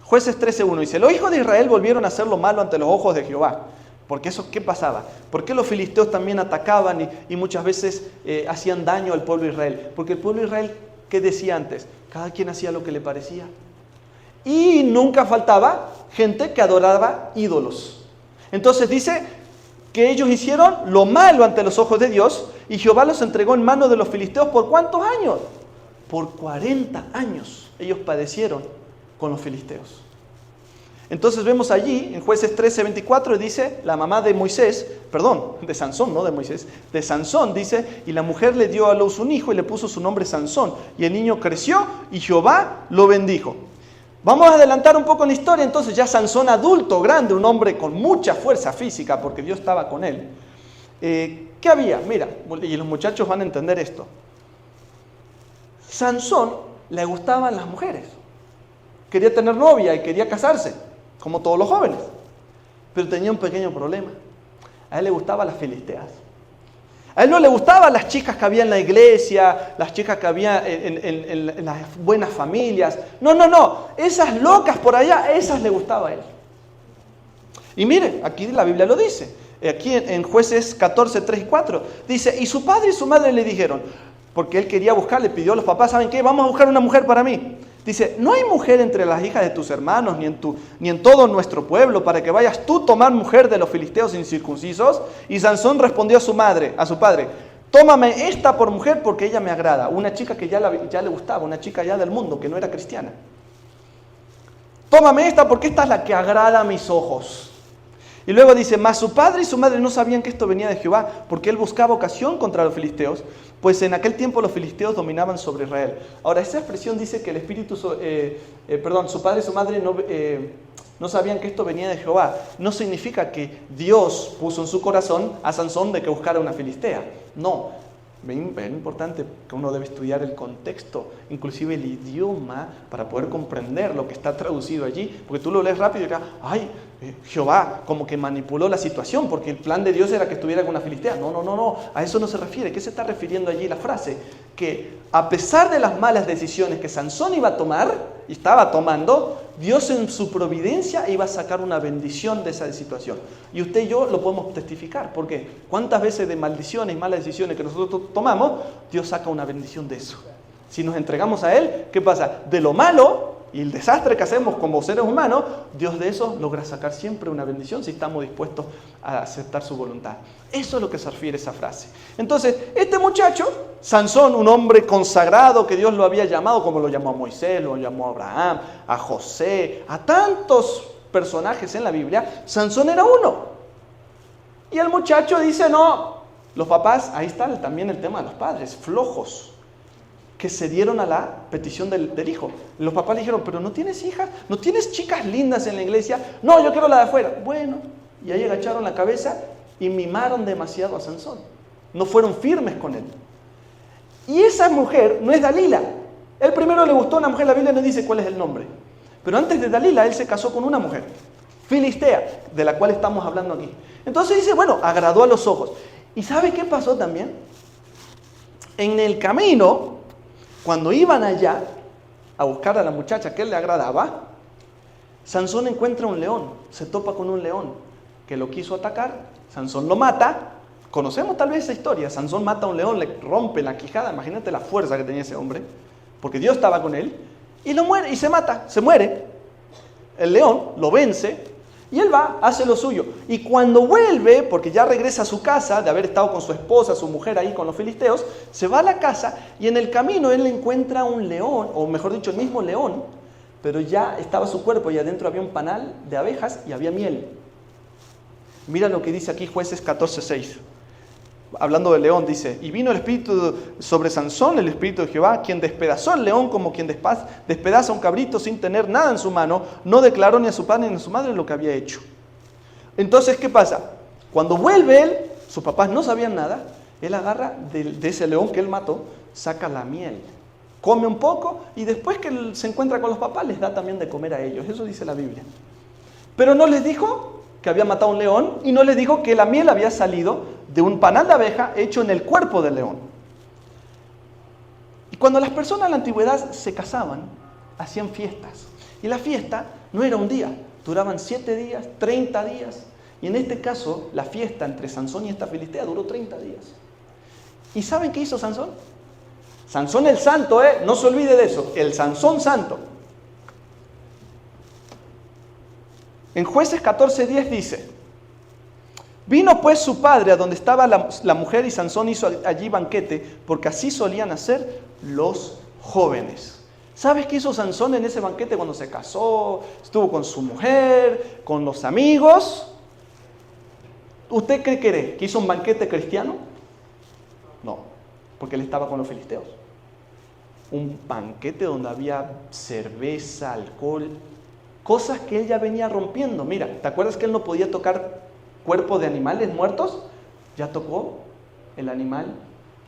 Jueces 13:1 dice: los hijos de Israel volvieron a hacer lo malo ante los ojos de Jehová. Porque eso, ¿qué pasaba? ¿Por qué los filisteos también atacaban y muchas veces hacían daño al pueblo de Israel? Porque el pueblo de Israel, ¿qué decía antes? Cada quien hacía lo que le parecía. Y nunca faltaba gente que adoraba ídolos. Entonces dice que ellos hicieron lo malo ante los ojos de Dios y Jehová los entregó en manos de los filisteos. ¿Por cuántos años? Por 40 años ellos padecieron con los filisteos. Entonces vemos allí en Jueces 13:24 dice la mamá de Moisés, perdón, de Sansón, no de Moisés, de Sansón dice: y la mujer le dio a luz un hijo y le puso su nombre Sansón, y el niño creció y Jehová lo bendijo. Vamos a adelantar un poco en la historia. Entonces ya Sansón adulto, grande, un hombre con mucha fuerza física porque Dios estaba con él. ¿Qué había? Mira, y los muchachos van a entender esto. Sansón le gustaban las mujeres. Quería tener novia y quería casarse, como todos los jóvenes. Pero tenía un pequeño problema. A él le gustaban las filisteas. A él no le gustaban las chicas que había en la iglesia, las chicas que había en las buenas familias. No. Esas locas por allá, esas le gustaba a él. Y mire, aquí la Biblia lo dice. Aquí en Jueces 14, 3 y 4. Dice: y su padre y su madre le dijeron, porque él quería buscar, le pidió a los papás: ¿saben qué? Vamos a buscar una mujer para mí. Dice: no hay mujer entre las hijas de tus hermanos, ni en todo nuestro pueblo, para que vayas tú a tomar mujer de los filisteos incircuncisos. Y Sansón respondió a su padre: tómame esta por mujer porque ella me agrada. Una chica que ya le gustaba, una chica ya del mundo, que no era cristiana. tómame esta porque esta es la que agrada a mis ojos. Y luego dice, mas su padre y su madre no sabían que esto venía de Jehová, porque él buscaba ocasión contra los filisteos, pues en aquel tiempo los filisteos dominaban sobre Israel. Ahora, esa expresión dice que su padre y su madre no sabían que esto venía de Jehová. No significa que Dios puso en su corazón a Sansón de que buscara una filistea. No. Es importante que uno debe estudiar el contexto, inclusive el idioma, para poder comprender lo que está traducido allí. Porque tú lo lees rápido y dirás, Jehová como que manipuló la situación, porque el plan de Dios era que estuviera con una filistea. No, a eso no se refiere. ¿Qué se está refiriendo allí la frase? Que a pesar de las malas decisiones que Sansón iba a tomar, y estaba tomando, Dios en su providencia iba a sacar una bendición de esa situación. Y usted y yo lo podemos testificar, porque cuántas veces de maldiciones y malas decisiones que nosotros tomamos, Dios saca una bendición de eso. Si nos entregamos a Él, ¿qué pasa? De lo malo y el desastre que hacemos como seres humanos, Dios de eso logra sacar siempre una bendición si estamos dispuestos a aceptar su voluntad. Eso es lo que se refiere esa frase. Entonces, este muchacho, Sansón, un hombre consagrado que Dios lo había llamado, como lo llamó a Moisés, lo llamó a Abraham, a José, a tantos personajes en la Biblia, Sansón era uno. Y el muchacho dice, no, los papás, ahí está también el tema de los padres, flojos, que cedieron a la petición del hijo. Los papás le dijeron, pero ¿no tienes hijas? ¿No tienes chicas lindas en la iglesia? No, yo quiero la de afuera. Bueno, y ahí agacharon la cabeza y mimaron demasiado a Sansón. No fueron firmes con él. Y esa mujer no es Dalila. Él primero le gustó a una mujer, la Biblia no dice cuál es el nombre. Pero antes de Dalila, él se casó con una mujer, filistea, de la cual estamos hablando aquí. Entonces dice, bueno, agradó a los ojos. ¿Y sabe qué pasó también? En el camino, cuando iban allá a buscar a la muchacha que él le agradaba, Sansón encuentra un león, se topa con un león que lo quiso atacar, Sansón lo mata. Conocemos tal vez esa historia. Sansón mata a un león, le rompe la quijada, imagínate la fuerza que tenía ese hombre, porque Dios estaba con él, y lo muere, y se mata, se muere. El león lo vence, y él va, hace lo suyo. Y cuando vuelve, porque ya regresa a su casa, de haber estado con su esposa, su mujer ahí con los filisteos, se va a la casa, y en el camino él encuentra un león, o mejor dicho, el mismo león, pero ya estaba su cuerpo, y adentro había un panal de abejas, y había miel. Mira lo que dice aquí Jueces 14:6. Hablando del león, dice, y vino el espíritu sobre Sansón, el espíritu de Jehová, quien despedazó al león como quien despedaza un cabrito sin tener nada en su mano, no declaró ni a su padre ni a su madre lo que había hecho. Entonces, ¿qué pasa? Cuando vuelve él, sus papás no sabían nada, él agarra de ese león que él mató, saca la miel, come un poco, y después que él se encuentra con los papás, les da también de comer a ellos. Eso dice la Biblia. Pero no les dijo que había matado a un león, y no les dijo que la miel había salido de un panal de abeja hecho en el cuerpo del león. Y cuando las personas en la antigüedad se casaban, hacían fiestas. Y la fiesta no era un día, duraban 7 días, 30 días. Y en este caso, la fiesta entre Sansón y esta filistea duró 30 días. ¿Y saben qué hizo Sansón? Sansón el santo, no se olvide de eso, el Sansón santo. En Jueces 14:10 dice, vino pues su padre a donde estaba la mujer y Sansón hizo allí banquete, porque así solían hacer los jóvenes. ¿Sabes qué hizo Sansón en ese banquete cuando se casó? Estuvo con su mujer, con los amigos. ¿Usted qué cree? ¿Que hizo un banquete cristiano? No, porque él estaba con los filisteos. Un banquete donde había cerveza, alcohol, cosas que él ya venía rompiendo. Mira, ¿te acuerdas que él no podía tocar cuerpos de animales muertos? Ya tocó el animal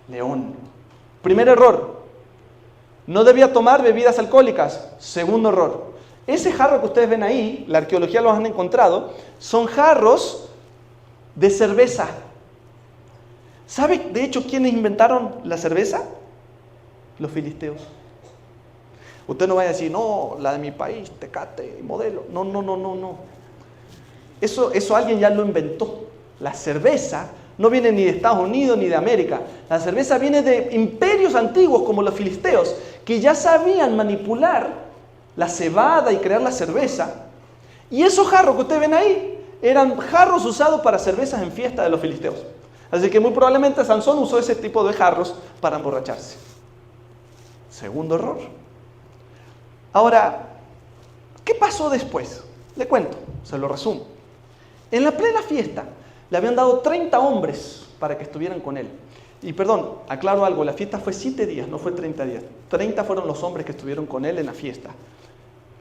león. Primer error, no debía tomar bebidas alcohólicas. Segundo error, ese jarro que ustedes ven ahí, la arqueología los han encontrado, son jarros de cerveza. ¿Sabe de hecho quiénes inventaron la cerveza? Los filisteos. Usted no vaya a decir, no, la de mi país, Tecate, Modelo. No. Eso alguien ya lo inventó. La cerveza no viene ni de Estados Unidos ni de América. La cerveza viene de imperios antiguos como los filisteos, que ya sabían manipular la cebada y crear la cerveza. Y esos jarros que ustedes ven ahí eran jarros usados para cervezas en fiesta de los filisteos. Así que muy probablemente Sansón usó ese tipo de jarros para emborracharse. Segundo error. Ahora, ¿Qué pasó después? Le cuento, se lo resumo. En la plena fiesta le habían dado 30 hombres para que estuvieran con él. Y perdón, aclaro algo, la fiesta fue 7 días, no fue 30 días. 30 fueron los hombres que estuvieron con él en la fiesta.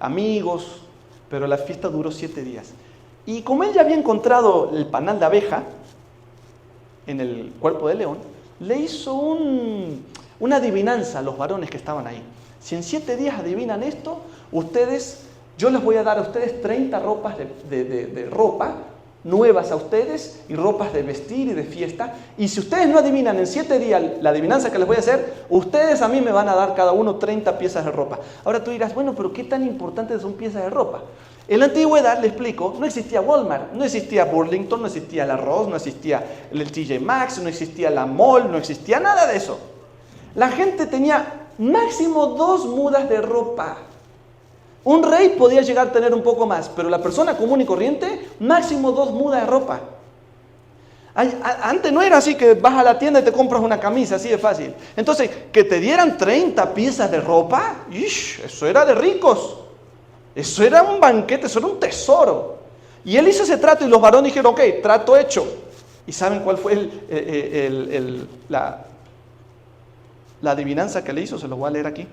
Amigos, pero la fiesta duró 7 días. Y como él ya había encontrado el panal de abeja en el cuerpo de león, le hizo una adivinanza a los varones que estaban ahí. Si en 7 días adivinan esto, yo les voy a dar a ustedes 30 ropas de ropa nuevas a ustedes y ropas de vestir y de fiesta. Y si ustedes no adivinan en 7 días la adivinanza que les voy a hacer, ustedes a mí me van a dar cada uno 30 piezas de ropa. Ahora tú dirás, bueno, pero ¿qué tan importantes son piezas de ropa? En la antigüedad, le explico, no existía Walmart, no existía Burlington, no existía la Ross, no existía el TJ Maxx, no existía la Mall, no existía nada de eso. La gente tenía máximo 2 mudas de ropa. Un rey podía llegar a tener un poco más, pero la persona común y corriente, máximo 2 mudas de ropa. Antes no era así que vas a la tienda y te compras una camisa, así de fácil. Entonces, que te dieran 30 piezas de ropa, eso era de ricos. Eso era un banquete, eso era un tesoro. Y él hizo ese trato y los varones dijeron, ok, trato hecho. ¿Y saben cuál fue la adivinanza que le hizo? Se lo voy a leer aquí.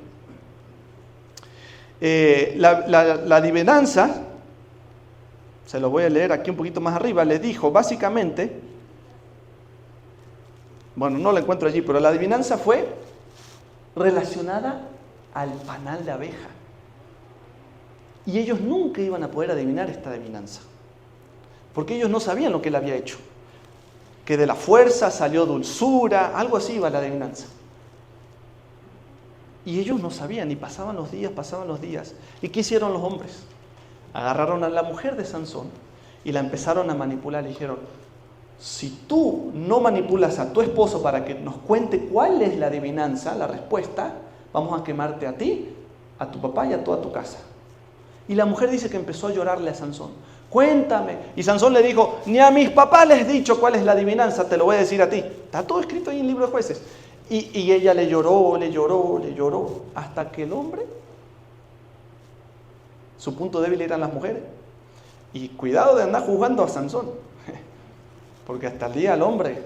La adivinanza, se lo voy a leer aquí un poquito más arriba, les dijo básicamente, bueno, no la encuentro allí, pero la adivinanza fue relacionada al panal de abeja. Y ellos nunca iban a poder adivinar esta adivinanza, porque ellos no sabían lo que él había hecho. Que de la fuerza salió dulzura, algo así iba la adivinanza. Y ellos no sabían, y pasaban los días. ¿Y qué hicieron los hombres? Agarraron a la mujer de Sansón y la empezaron a manipular. Le dijeron, si tú no manipulas a tu esposo para que nos cuente cuál es la adivinanza, la respuesta, vamos a quemarte a ti, a tu papá y a toda tu casa. Y la mujer dice que empezó a llorarle a Sansón. Cuéntame. Y Sansón le dijo, ni a mis papás les he dicho cuál es la adivinanza, te lo voy a decir a ti. Está todo escrito ahí en el libro de Jueces. Y ella le lloró, hasta que el hombre, su punto débil eran las mujeres. Y cuidado de andar juzgando a Sansón, porque hasta el día del hombre,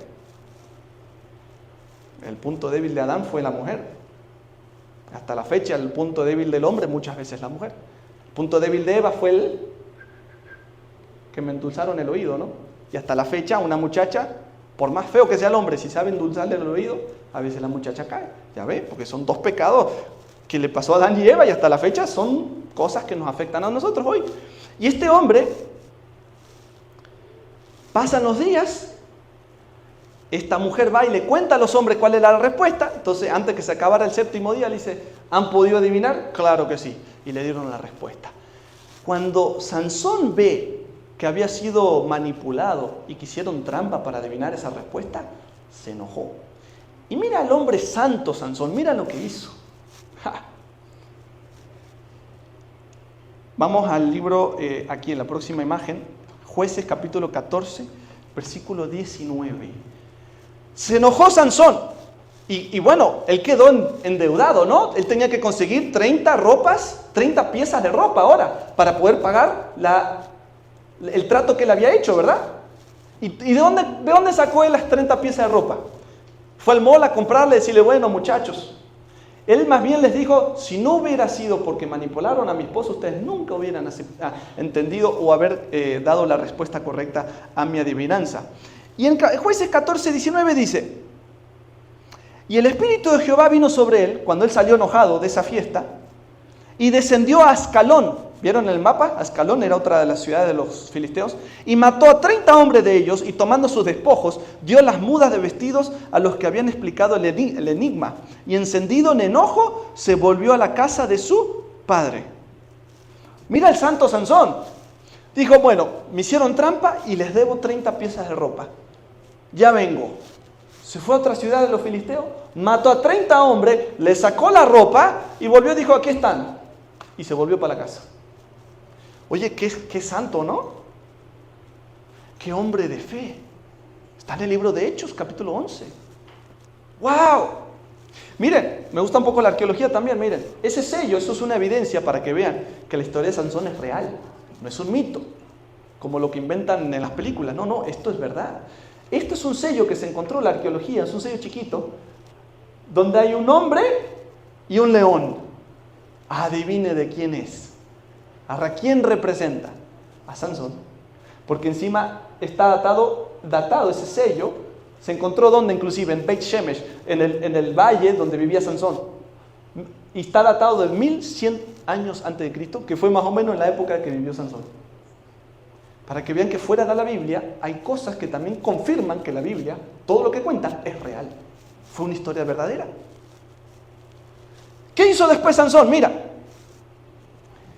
el punto débil de Adán fue la mujer. Hasta la fecha, el punto débil del hombre muchas veces es la mujer. El punto débil de Eva fue el que me endulzaron el oído, ¿no? Y hasta la fecha, una muchacha, por más feo que sea el hombre, si sabe endulzarle el oído, a veces la muchacha cae. Ya ve, porque son 2 pecados que le pasó a Adán y Eva y hasta la fecha son cosas que nos afectan a nosotros hoy. Y este hombre, pasan los días, esta mujer va y le cuenta a los hombres cuál era la respuesta. Entonces, antes que se acabara el 7º día, le dice, ¿han podido adivinar? Claro que sí. Y le dieron la respuesta. Cuando Sansón ve que había sido manipulado y que hicieron trampa para adivinar esa respuesta, se enojó. Y mira al hombre santo Sansón, mira lo que hizo. ¡Ja! Vamos al libro, aquí en la próxima imagen, Jueces capítulo 14, versículo 19. Se enojó Sansón. Y bueno, él quedó endeudado, ¿no? Él tenía que conseguir 30 piezas de ropa ahora, para poder pagar el trato que él había hecho, ¿verdad? ¿Y de dónde sacó él las 30 piezas de ropa? Fue al mall a comprarle y decirle, bueno, muchachos. Él más bien les dijo, si no hubiera sido porque manipularon a mi esposo, ustedes nunca hubieran entendido o haber dado la respuesta correcta a mi adivinanza. Y en Jueces 14, 19 dice, y el Espíritu de Jehová vino sobre él, cuando él salió enojado de esa fiesta, y descendió a Ascalón. ¿Vieron el mapa? Ascalón era otra de las ciudades de los filisteos. Y mató a 30 hombres de ellos, y tomando sus despojos, dio las mudas de vestidos a los que habían explicado el enigma. Y encendido en enojo, se volvió a la casa de su padre. Mira el santo Sansón. Dijo, bueno, me hicieron trampa y les debo 30 piezas de ropa. Ya vengo. Se fue a otra ciudad de los filisteos, mató a 30 hombres, le sacó la ropa y volvió y dijo, aquí están. Y se volvió para la casa. Oye, qué santo, ¿no? Qué hombre de fe. Está en el libro de Hechos, capítulo 11. ¡Wow! Miren, me gusta un poco la arqueología también, miren. Ese sello, eso es una evidencia para que vean que la historia de Sansón es real, no es un mito, como lo que inventan en las películas. No, no, esto es verdad. Esto es un sello que se encontró en la arqueología, es un sello chiquito, donde hay un hombre y un león. Adivine de quién es. ¿A quién representa? A Sansón. Porque encima está datado ese sello. Se encontró donde, inclusive en Beit Shemesh, en el valle donde vivía Sansón. Y está datado de 1100 años antes de Cristo, que fue más o menos en la época que vivió Sansón. Para que vean que fuera de la Biblia hay cosas que también confirman que la Biblia, todo lo que cuenta, es real. Fue una historia verdadera. ¿Qué hizo después Sansón? Mira,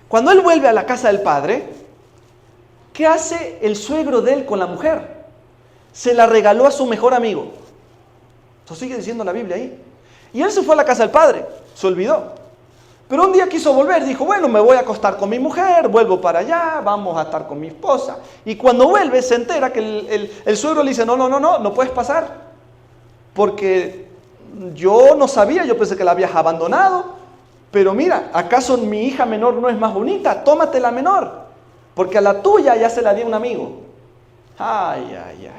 cuando él vuelve a la casa del padre, ¿qué hace el suegro de él con la mujer? Se la regaló a su mejor amigo. Eso sigue diciendo la Biblia ahí. Y él se fue a la casa del padre, se olvidó. Pero un día quiso volver, dijo, bueno, me voy a acostar con mi mujer, vuelvo para allá, vamos a estar con mi esposa. Y cuando vuelve se entera que el suegro le dice, no puedes pasar. Porque yo no sabía, yo pensé que la habías abandonado. Pero mira, ¿acaso mi hija menor no es más bonita? Tómate la menor, porque a la tuya ya se la dio un amigo. Ay.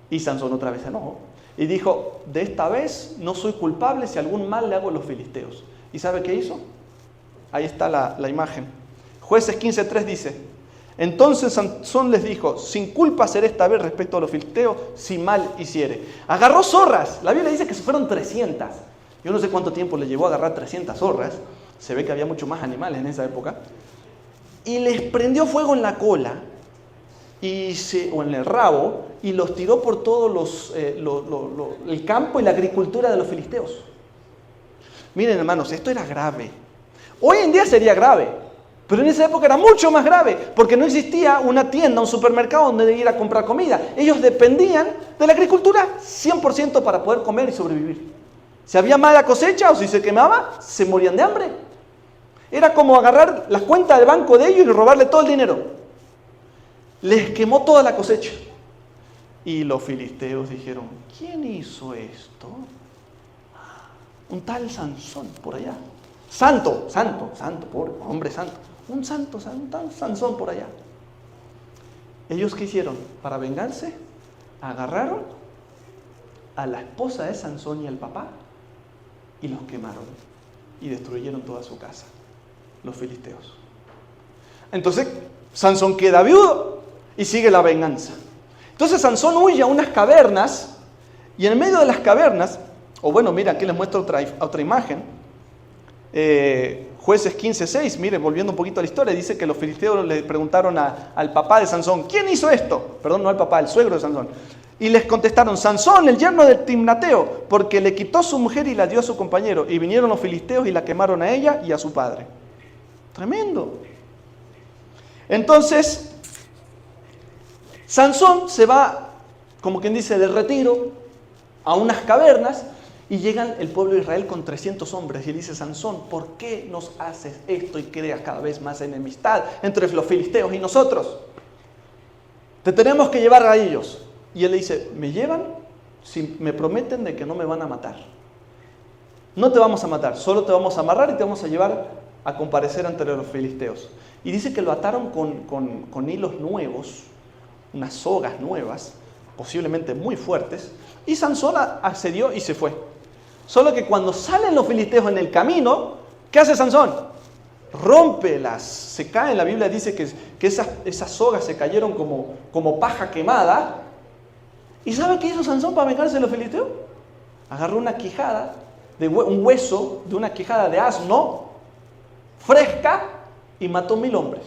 Y Sansón otra vez se enojó y dijo, de esta vez no soy culpable si algún mal le hago a los filisteos. ¿Y sabe qué hizo? Ahí está la imagen. Jueces 15:3 dice, entonces Sansón les dijo, sin culpa seré esta vez respecto a los filisteos si mal hiciere. Agarró zorras, la Biblia dice que fueron 300. Yo no sé cuánto tiempo le llevó a agarrar 300 zorras, se ve que había mucho más animales en esa época, y les prendió fuego en la cola, o en el rabo, y los tiró por todo el campo y la agricultura de los filisteos. Miren, hermanos, esto era grave. Hoy en día sería grave, pero en esa época era mucho más grave, porque no existía una tienda, un supermercado donde ir a comprar comida. Ellos dependían de la agricultura 100% para poder comer y sobrevivir. Si había mala cosecha o si se quemaba, se morían de hambre. Era como agarrar las cuentas del banco de ellos y robarle todo el dinero. Les quemó toda la cosecha. Y los filisteos dijeron, ¿quién hizo esto? Un tal Sansón por allá. Santo, pobre hombre santo. Un tal Sansón por allá. ¿Ellos qué hicieron? Para vengarse, agarraron a la esposa de Sansón y al papá y los quemaron y destruyeron toda su casa, los filisteos. Entonces Sansón queda viudo y sigue la venganza. Entonces Sansón huye a unas cavernas y en medio de las cavernas, mira, aquí les muestro otra imagen. Jueces 15:6, miren, volviendo un poquito a la historia, dice que los filisteos le preguntaron al papá de Sansón, ¿quién hizo esto? Perdón, no al papá, al suegro de Sansón. Y les contestaron, Sansón, el yerno de Timnateo, porque le quitó su mujer y la dio a su compañero. Y vinieron los filisteos y la quemaron a ella y a su padre. Tremendo. Entonces, Sansón se va, como quien dice, de retiro a unas cavernas y llegan el pueblo de Israel con 300 hombres. Y dice, Sansón, ¿por qué nos haces esto y creas cada vez más enemistad entre los filisteos y nosotros? Te tenemos que llevar a ellos. Y él le dice, ¿me llevan? Si me prometen de que no me van a matar. No te vamos a matar, solo te vamos a amarrar y te vamos a llevar a comparecer ante los filisteos. Y dice que lo ataron con hilos nuevos, unas sogas nuevas, posiblemente muy fuertes, y Sansón accedió y se fue. Solo que cuando salen los filisteos en el camino, ¿qué hace Sansón? Se caen, la Biblia dice que esas sogas se cayeron como paja quemada. ¿Y sabe qué hizo Sansón para vengarse de los filisteos? Agarró una quijada, un hueso de una quijada de asno, fresca, y mató 1000 hombres.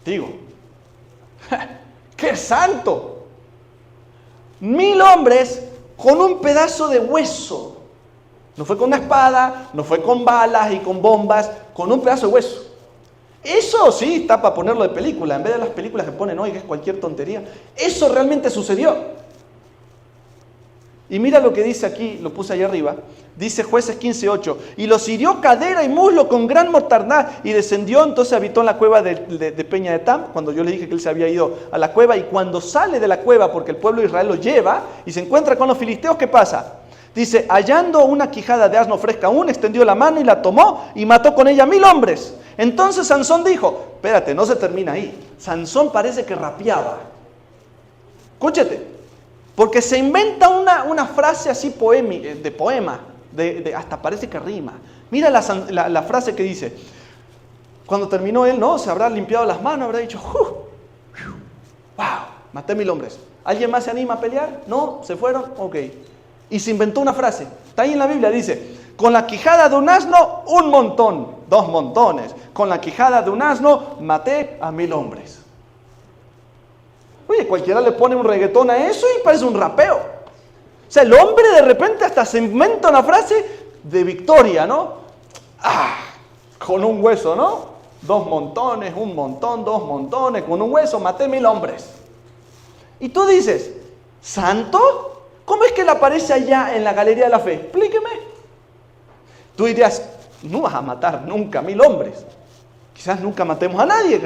Digo, ¡qué santo! 1000 hombres con un pedazo de hueso. No fue con una espada, no fue con balas y con bombas, con un pedazo de hueso. Eso sí está para ponerlo de película, en vez de las películas que ponen hoy, que es cualquier tontería. Eso realmente sucedió. Y mira lo que dice aquí, lo puse ahí arriba. Dice Jueces 15:8. Y los hirió cadera y muslo con gran mortandad. Y descendió, entonces habitó en la cueva de Peña de Tam. Cuando yo le dije que él se había ido a la cueva. Y cuando sale de la cueva, porque el pueblo de Israel lo lleva, y se encuentra con los filisteos, ¿qué pasa? Dice, hallando una quijada de asno fresca aún, extendió la mano y la tomó y mató con ella 1000 hombres. Entonces Sansón dijo, espérate, no se termina ahí. Sansón parece que rapeaba. Escúchate. Porque se inventa una frase así de poema, hasta parece que rima. Mira la frase que dice. Cuando terminó él, ¿no? Se habrá limpiado las manos, habrá dicho, wow, maté 1000 hombres. ¿Alguien más se anima a pelear? ¿No? ¿Se fueron? Ok. Y se inventó una frase. Está ahí en la Biblia, dice, con la quijada de un asno, un montón, 2 montones. Con la quijada de un asno, maté a 1000 hombres. Oye, cualquiera le pone un reggaetón a eso y parece un rapeo. O sea, el hombre de repente hasta se inventa una frase de victoria, ¿no? Con un hueso, ¿no? 2 montones, un montón, 2 montones, con un hueso maté 1000 hombres. Y tú dices, ¿santo? ¿Cómo es que él aparece allá en la Galería de la Fe? Explíqueme. Tú dirías, no vas a matar nunca 1000 hombres. Quizás nunca matemos a nadie,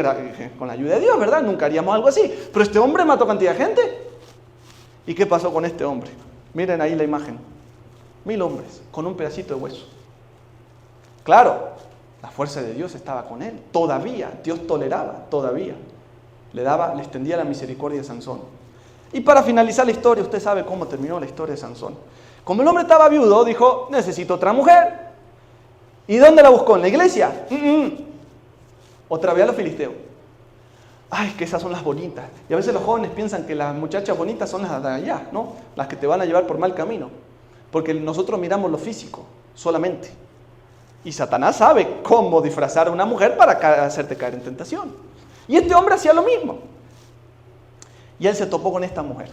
con la ayuda de Dios, ¿verdad? Nunca haríamos algo así. Pero este hombre mató cantidad de gente. ¿Y qué pasó con este hombre? Miren ahí la imagen. 1000 hombres, con un pedacito de hueso. Claro, la fuerza de Dios estaba con él. Todavía, Dios toleraba, todavía. Le extendía la misericordia de Sansón. Y para finalizar la historia, usted sabe cómo terminó la historia de Sansón. Como el hombre estaba viudo, dijo, necesito otra mujer. ¿Y dónde la buscó? ¿En la iglesia? Otra vez a los filisteos. Ay, que esas son las bonitas. Y a veces los jóvenes piensan que las muchachas bonitas son las de allá, ¿no? Las que te van a llevar por mal camino. Porque nosotros miramos lo físico solamente. Y Satanás sabe cómo disfrazar a una mujer para hacerte caer en tentación. Y este hombre hacía lo mismo. Y él se topó con esta mujer,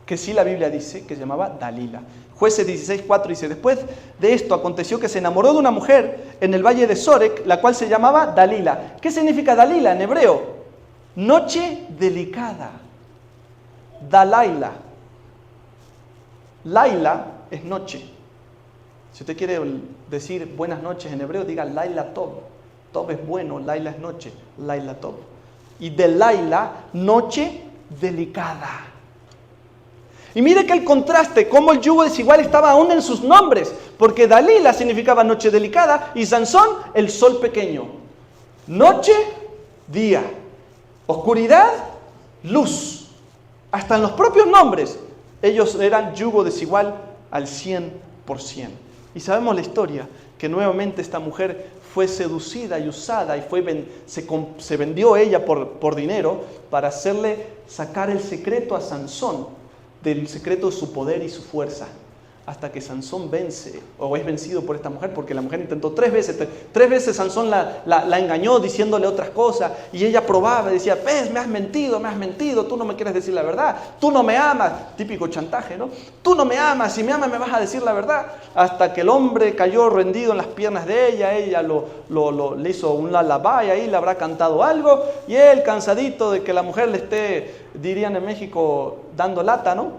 que sí la Biblia dice que se llamaba Dalila. Jueces 16:4 dice, después de esto aconteció que se enamoró de una mujer en el valle de Sorek, la cual se llamaba Dalila. ¿Qué significa Dalila en hebreo? Noche delicada. Dalaila. Laila es noche. Si usted quiere decir buenas noches en hebreo, diga Laila Tov. Tov es bueno, Laila es noche, Laila Tov. Y de Laila, noche delicada. Y mire que el contraste, cómo el yugo desigual estaba aún en sus nombres, porque Dalila significaba noche delicada y Sansón el sol pequeño. Noche, día. Oscuridad, luz. Hasta en los propios nombres, ellos eran yugo desigual al 100%. Y sabemos la historia, que nuevamente esta mujer fue seducida y usada y se vendió ella por dinero para hacerle sacar el secreto a Sansón, del secreto de su poder y su fuerza, hasta que Sansón vence o es vencido por esta mujer, porque la mujer intentó 3 veces. 3 veces Sansón la engañó diciéndole otras cosas y ella probaba y decía, ves, me has mentido, tú no me quieres decir la verdad, tú no me amas, típico chantaje, ¿no? Tú no me amas, si me amas me vas a decir la verdad, hasta que el hombre cayó rendido en las piernas de ella le hizo un lullaby ahí, le habrá cantado algo y él cansadito de que la mujer le esté, dirían en México, dando lata, ¿no?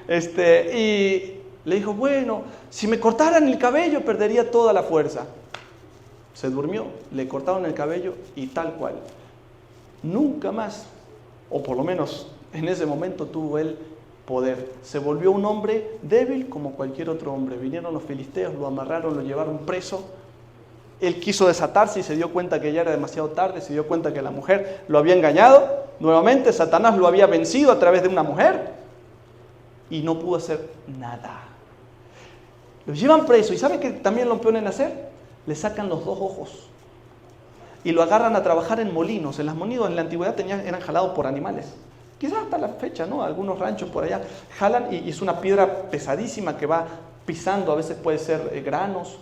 Y le dijo, bueno, si me cortaran el cabello perdería toda la fuerza. Se durmió, le cortaron el cabello y tal cual. Nunca más, o por lo menos en ese momento tuvo él poder. Se volvió un hombre débil como cualquier otro hombre. Vinieron los filisteos, lo amarraron, lo llevaron preso. Él quiso desatarse y se dio cuenta que ya era demasiado tarde, se dio cuenta que la mujer lo había engañado. Nuevamente Satanás lo había vencido a través de una mujer y no pudo hacer nada. Lo llevan preso y ¿sabe qué también lo ponen a hacer? Le sacan los 2 ojos y lo agarran a trabajar en molinos. En los molinos en la antigüedad eran jalados por animales. Quizás hasta la fecha, ¿no? Algunos ranchos por allá jalan y es una piedra pesadísima que va pisando, a veces puede ser granos,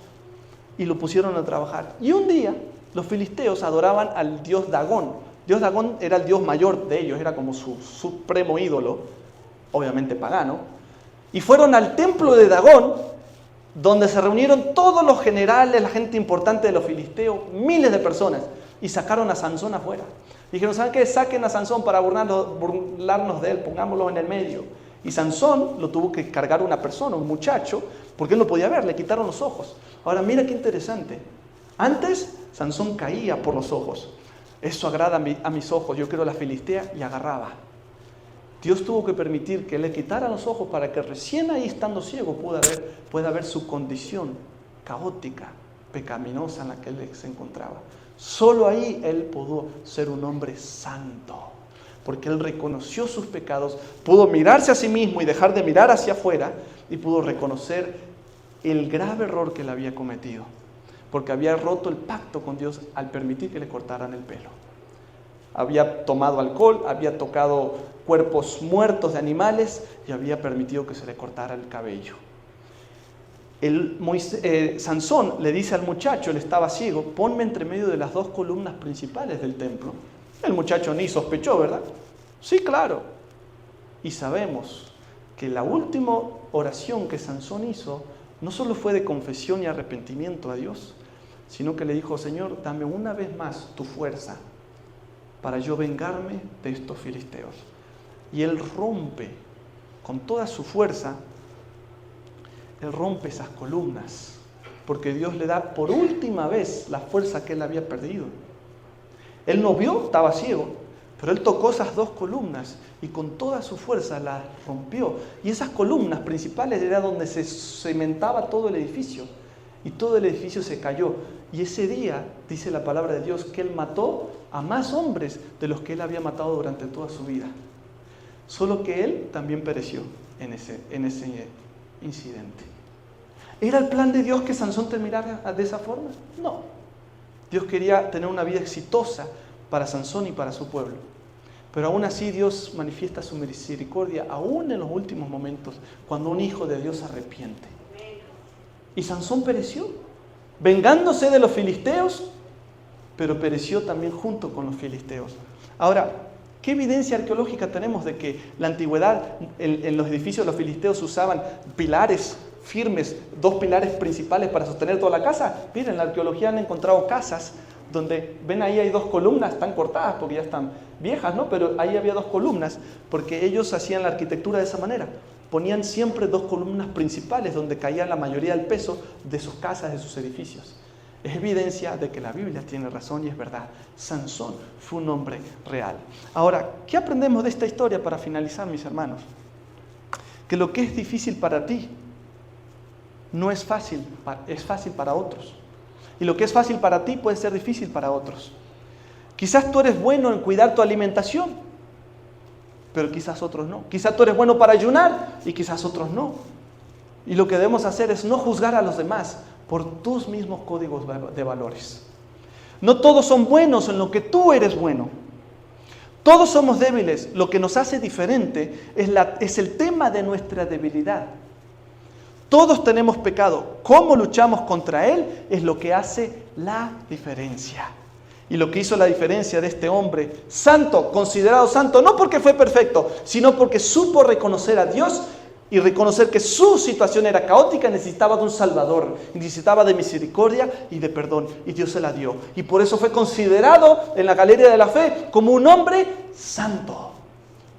y lo pusieron a trabajar. Y un día los filisteos adoraban al dios Dagón. Dios Dagón era el dios mayor de ellos, era como su supremo ídolo, obviamente pagano. Y fueron al templo de Dagón, donde se reunieron todos los generales, la gente importante de los filisteos, miles de personas, y sacaron a Sansón afuera. Dijeron, ¿saben qué? Saquen a Sansón para burlarnos de él, pongámoslo en el medio. Y Sansón lo tuvo que cargar una persona, un muchacho, porque él no podía ver, le quitaron los ojos. Ahora mira qué interesante. Antes Sansón caía por los ojos. Eso agrada a mis ojos, yo quiero la filistea, y agarraba. Dios tuvo que permitir que le quitaran los ojos para que recién ahí estando ciego pueda ver su condición caótica, pecaminosa en la que él se encontraba. Solo ahí él pudo ser un hombre santo, porque él reconoció sus pecados, pudo mirarse a sí mismo y dejar de mirar hacia afuera, y pudo reconocer el grave error que él había cometido, porque había roto el pacto con Dios al permitir que le cortaran el pelo. Había tomado alcohol, había tocado cuerpos muertos de animales y había permitido que se le cortara el cabello. Sansón le dice al muchacho, él estaba ciego, ponme entre medio de las dos columnas principales del templo. El muchacho ni sospechó, ¿verdad? Sí, claro. Y sabemos que la última oración que Sansón hizo no solo fue de confesión y arrepentimiento a Dios, sino que le dijo: Señor, dame una vez más tu fuerza para yo vengarme de estos filisteos. Y él rompe con toda su fuerza, él rompe esas columnas, porque Dios le da por última vez la fuerza que él había perdido. Él no vio, estaba ciego, pero él tocó esas dos columnas y con toda su fuerza las rompió. Y esas columnas principales era donde se cimentaba todo el edificio, y todo el edificio se cayó. Y ese día, dice la palabra de Dios, que él mató a más hombres de los que él había matado durante toda su vida. Solo que él también pereció en ese incidente. ¿Era el plan de Dios que Sansón terminara de esa forma? No. Dios quería tener una vida exitosa para Sansón y para su pueblo. Pero aún así Dios manifiesta su misericordia, aún en los últimos momentos, cuando un hijo de Dios se arrepiente. Y Sansón pereció, vengándose de los filisteos, pero pereció también junto con los filisteos. Ahora, ¿qué evidencia arqueológica tenemos de que la antigüedad, en los edificios de los filisteos usaban pilares firmes, dos pilares principales para sostener toda la casa? Miren, en la arqueología han encontrado casas donde, ven ahí hay dos columnas, están cortadas porque ya están viejas, ¿no? Pero ahí había dos columnas porque ellos hacían la arquitectura de esa manera. Ponían siempre dos columnas principales donde caía la mayoría del peso de sus casas, de sus edificios. Es evidencia de que la Biblia tiene razón y es verdad. Sansón fue un hombre real. Ahora, ¿qué aprendemos de esta historia para finalizar, mis hermanos? Que lo que es difícil para ti no es fácil, es fácil para otros. Y lo que es fácil para ti puede ser difícil para otros. Quizás tú eres bueno en cuidar tu alimentación, pero quizás otros no. Quizás tú eres bueno para ayunar y quizás otros no. Y lo que debemos hacer es no juzgar a los demás por tus mismos códigos de valores. No todos son buenos en lo que tú eres bueno. Todos somos débiles. Lo que nos hace diferente es el tema de nuestra debilidad. Todos tenemos pecado. ¿Cómo luchamos contra él? Es lo que hace la diferencia. Y lo que hizo la diferencia de este hombre santo, considerado santo, no porque fue perfecto, sino porque supo reconocer a Dios y reconocer que su situación era caótica, necesitaba de un Salvador, necesitaba de misericordia y de perdón, y Dios se la dio. Y por eso fue considerado en la galería de la fe como un hombre santo.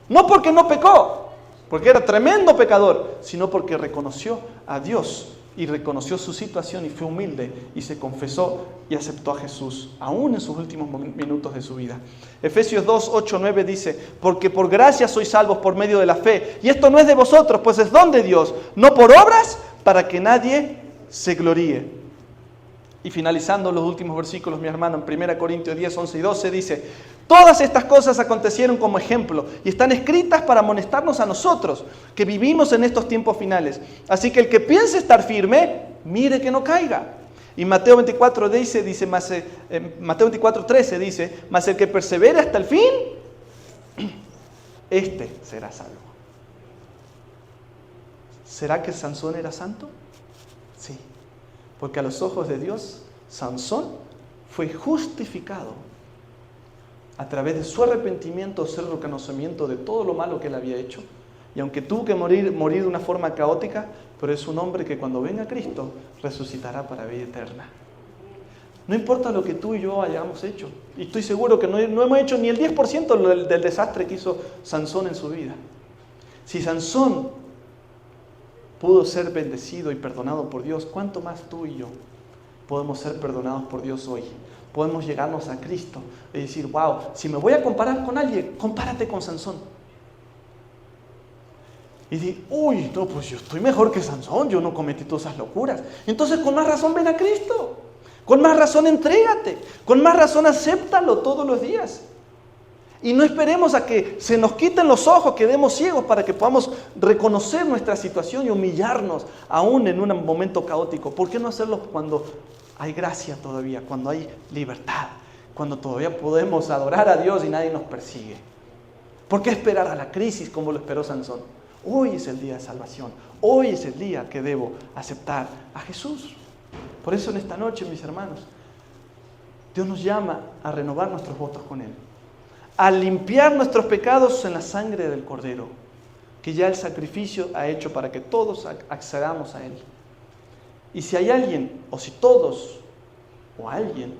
No porque no pecó, porque era tremendo pecador, sino porque reconoció a Dios y reconoció su situación y fue humilde y se confesó y aceptó a Jesús, aún en sus últimos minutos de su vida. Efesios 2, 8, 9 dice: porque por gracia sois salvos por medio de la fe, y esto no es de vosotros, pues es don de Dios, no por obras, para que nadie se gloríe. Y finalizando los últimos versículos, mi hermano, en 1 Corintios 10, 11 y 12 dice: todas estas cosas acontecieron como ejemplo y están escritas para amonestarnos a nosotros, que vivimos en estos tiempos finales. Así que el que piense estar firme, mire que no caiga. Y Mateo 24, Mateo 24, 13 dice: mas el que persevere hasta el fin, este será salvo. ¿Será que Sansón era santo? Sí. Porque a los ojos de Dios, Sansón fue justificado a través de su arrepentimiento, su reconocimiento de todo lo malo que él había hecho. Y aunque tuvo que morir de una forma caótica, pero es un hombre que cuando venga Cristo resucitará para vida eterna. No importa lo que tú y yo hayamos hecho. Y estoy seguro que no hemos hecho ni el 10% del desastre que hizo Sansón en su vida. Si Sansón pudo ser bendecido y perdonado por Dios, ¿cuánto más tú y yo podemos ser perdonados por Dios hoy? Podemos llegarnos a Cristo y decir, wow, si me voy a comparar con alguien, compárate con Sansón. Y di, uy, no, pues yo estoy mejor que Sansón, yo no cometí todas esas locuras. Entonces con más razón ven a Cristo, con más razón entrégate, con más razón acéptalo todos los días. Y no esperemos a que se nos quiten los ojos, quedemos ciegos para que podamos reconocer nuestra situación y humillarnos aún en un momento caótico. ¿Por qué no hacerlo cuando hay gracia todavía, cuando hay libertad, cuando todavía podemos adorar a Dios y nadie nos persigue? ¿Por qué esperar a la crisis como lo esperó Sansón? Hoy es el día de salvación, hoy es el día que debo aceptar a Jesús. Por eso en esta noche, mis hermanos, Dios nos llama a renovar nuestros votos con Él, a limpiar nuestros pecados en la sangre del Cordero, que ya el sacrificio ha hecho para que todos accedamos a Él. Y si hay alguien, o si todos, o alguien,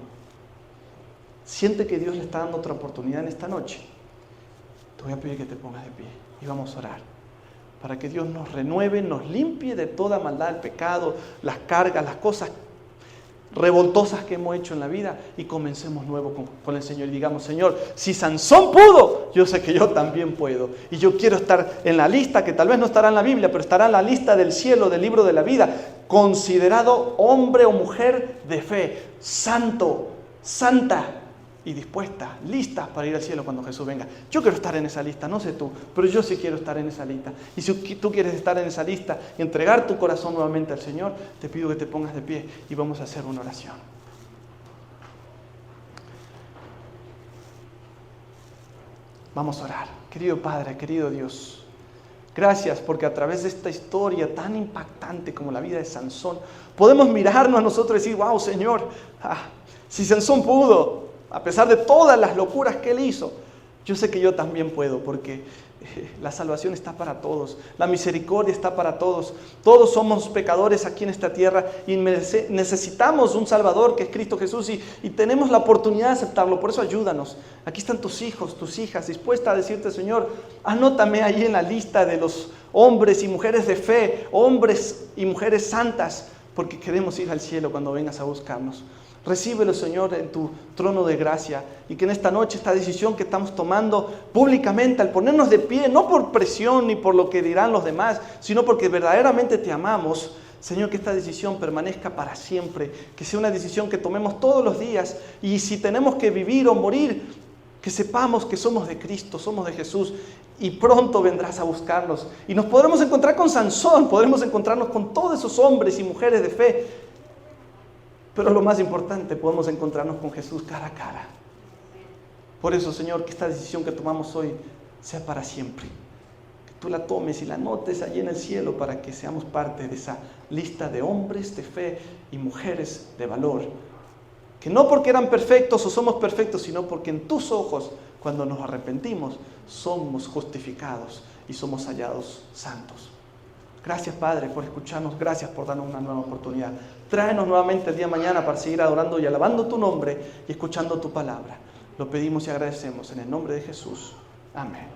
siente que Dios le está dando otra oportunidad en esta noche, te voy a pedir que te pongas de pie y vamos a orar, para que Dios nos renueve, nos limpie de toda maldad, el pecado, las cargas, las cosas revoltosas que hemos hecho en la vida y comencemos nuevo con el Señor y digamos, Señor, si Sansón pudo, yo sé que yo también puedo y yo quiero estar en la lista que tal vez no estará en la Biblia, pero estará en la lista del cielo, del libro de la vida, considerado hombre o mujer de fe, santo, santa y dispuesta, listas para ir al cielo cuando Jesús venga. Yo quiero estar en esa lista, no sé tú, pero yo sí quiero estar en esa lista. Y si tú quieres estar en esa lista y entregar tu corazón nuevamente al Señor, te pido que te pongas de pie y vamos a hacer una oración. Vamos a orar. Querido Padre, querido Dios, gracias porque a través de esta historia tan impactante como la vida de Sansón, podemos mirarnos a nosotros y decir, wow, Señor, si Sansón pudo, a pesar de todas las locuras que él hizo, yo sé que yo también puedo, porque la salvación está para todos, la misericordia está para todos. Todos somos pecadores aquí en esta tierra y necesitamos un Salvador que es Cristo Jesús y tenemos la oportunidad de aceptarlo. Por eso ayúdanos. Aquí están tus hijos, tus hijas, dispuestas a decirte, Señor, anótame ahí en la lista de los hombres y mujeres de fe, hombres y mujeres santas, porque queremos ir al cielo cuando vengas a buscarnos. Recíbelo, Señor, en tu trono de gracia y que en esta noche esta decisión que estamos tomando públicamente al ponernos de pie, no por presión ni por lo que dirán los demás, sino porque verdaderamente te amamos, Señor, que esta decisión permanezca para siempre, que sea una decisión que tomemos todos los días y si tenemos que vivir o morir, que sepamos que somos de Cristo, somos de Jesús y pronto vendrás a buscarnos y nos podremos encontrar con Sansón, podremos encontrarnos con todos esos hombres y mujeres de fe. Pero lo más importante, podemos encontrarnos con Jesús cara a cara. Por eso, Señor, que esta decisión que tomamos hoy sea para siempre. Que tú la tomes y la anotes allí en el cielo para que seamos parte de esa lista de hombres de fe y mujeres de valor. Que no porque eran perfectos o somos perfectos, sino porque en tus ojos, cuando nos arrepentimos, somos justificados y somos hallados santos. Gracias, Padre, por escucharnos. Gracias por darnos una nueva oportunidad. Tráenos nuevamente el día de mañana para seguir adorando y alabando tu nombre y escuchando tu palabra. Lo pedimos y agradecemos en el nombre de Jesús. Amén.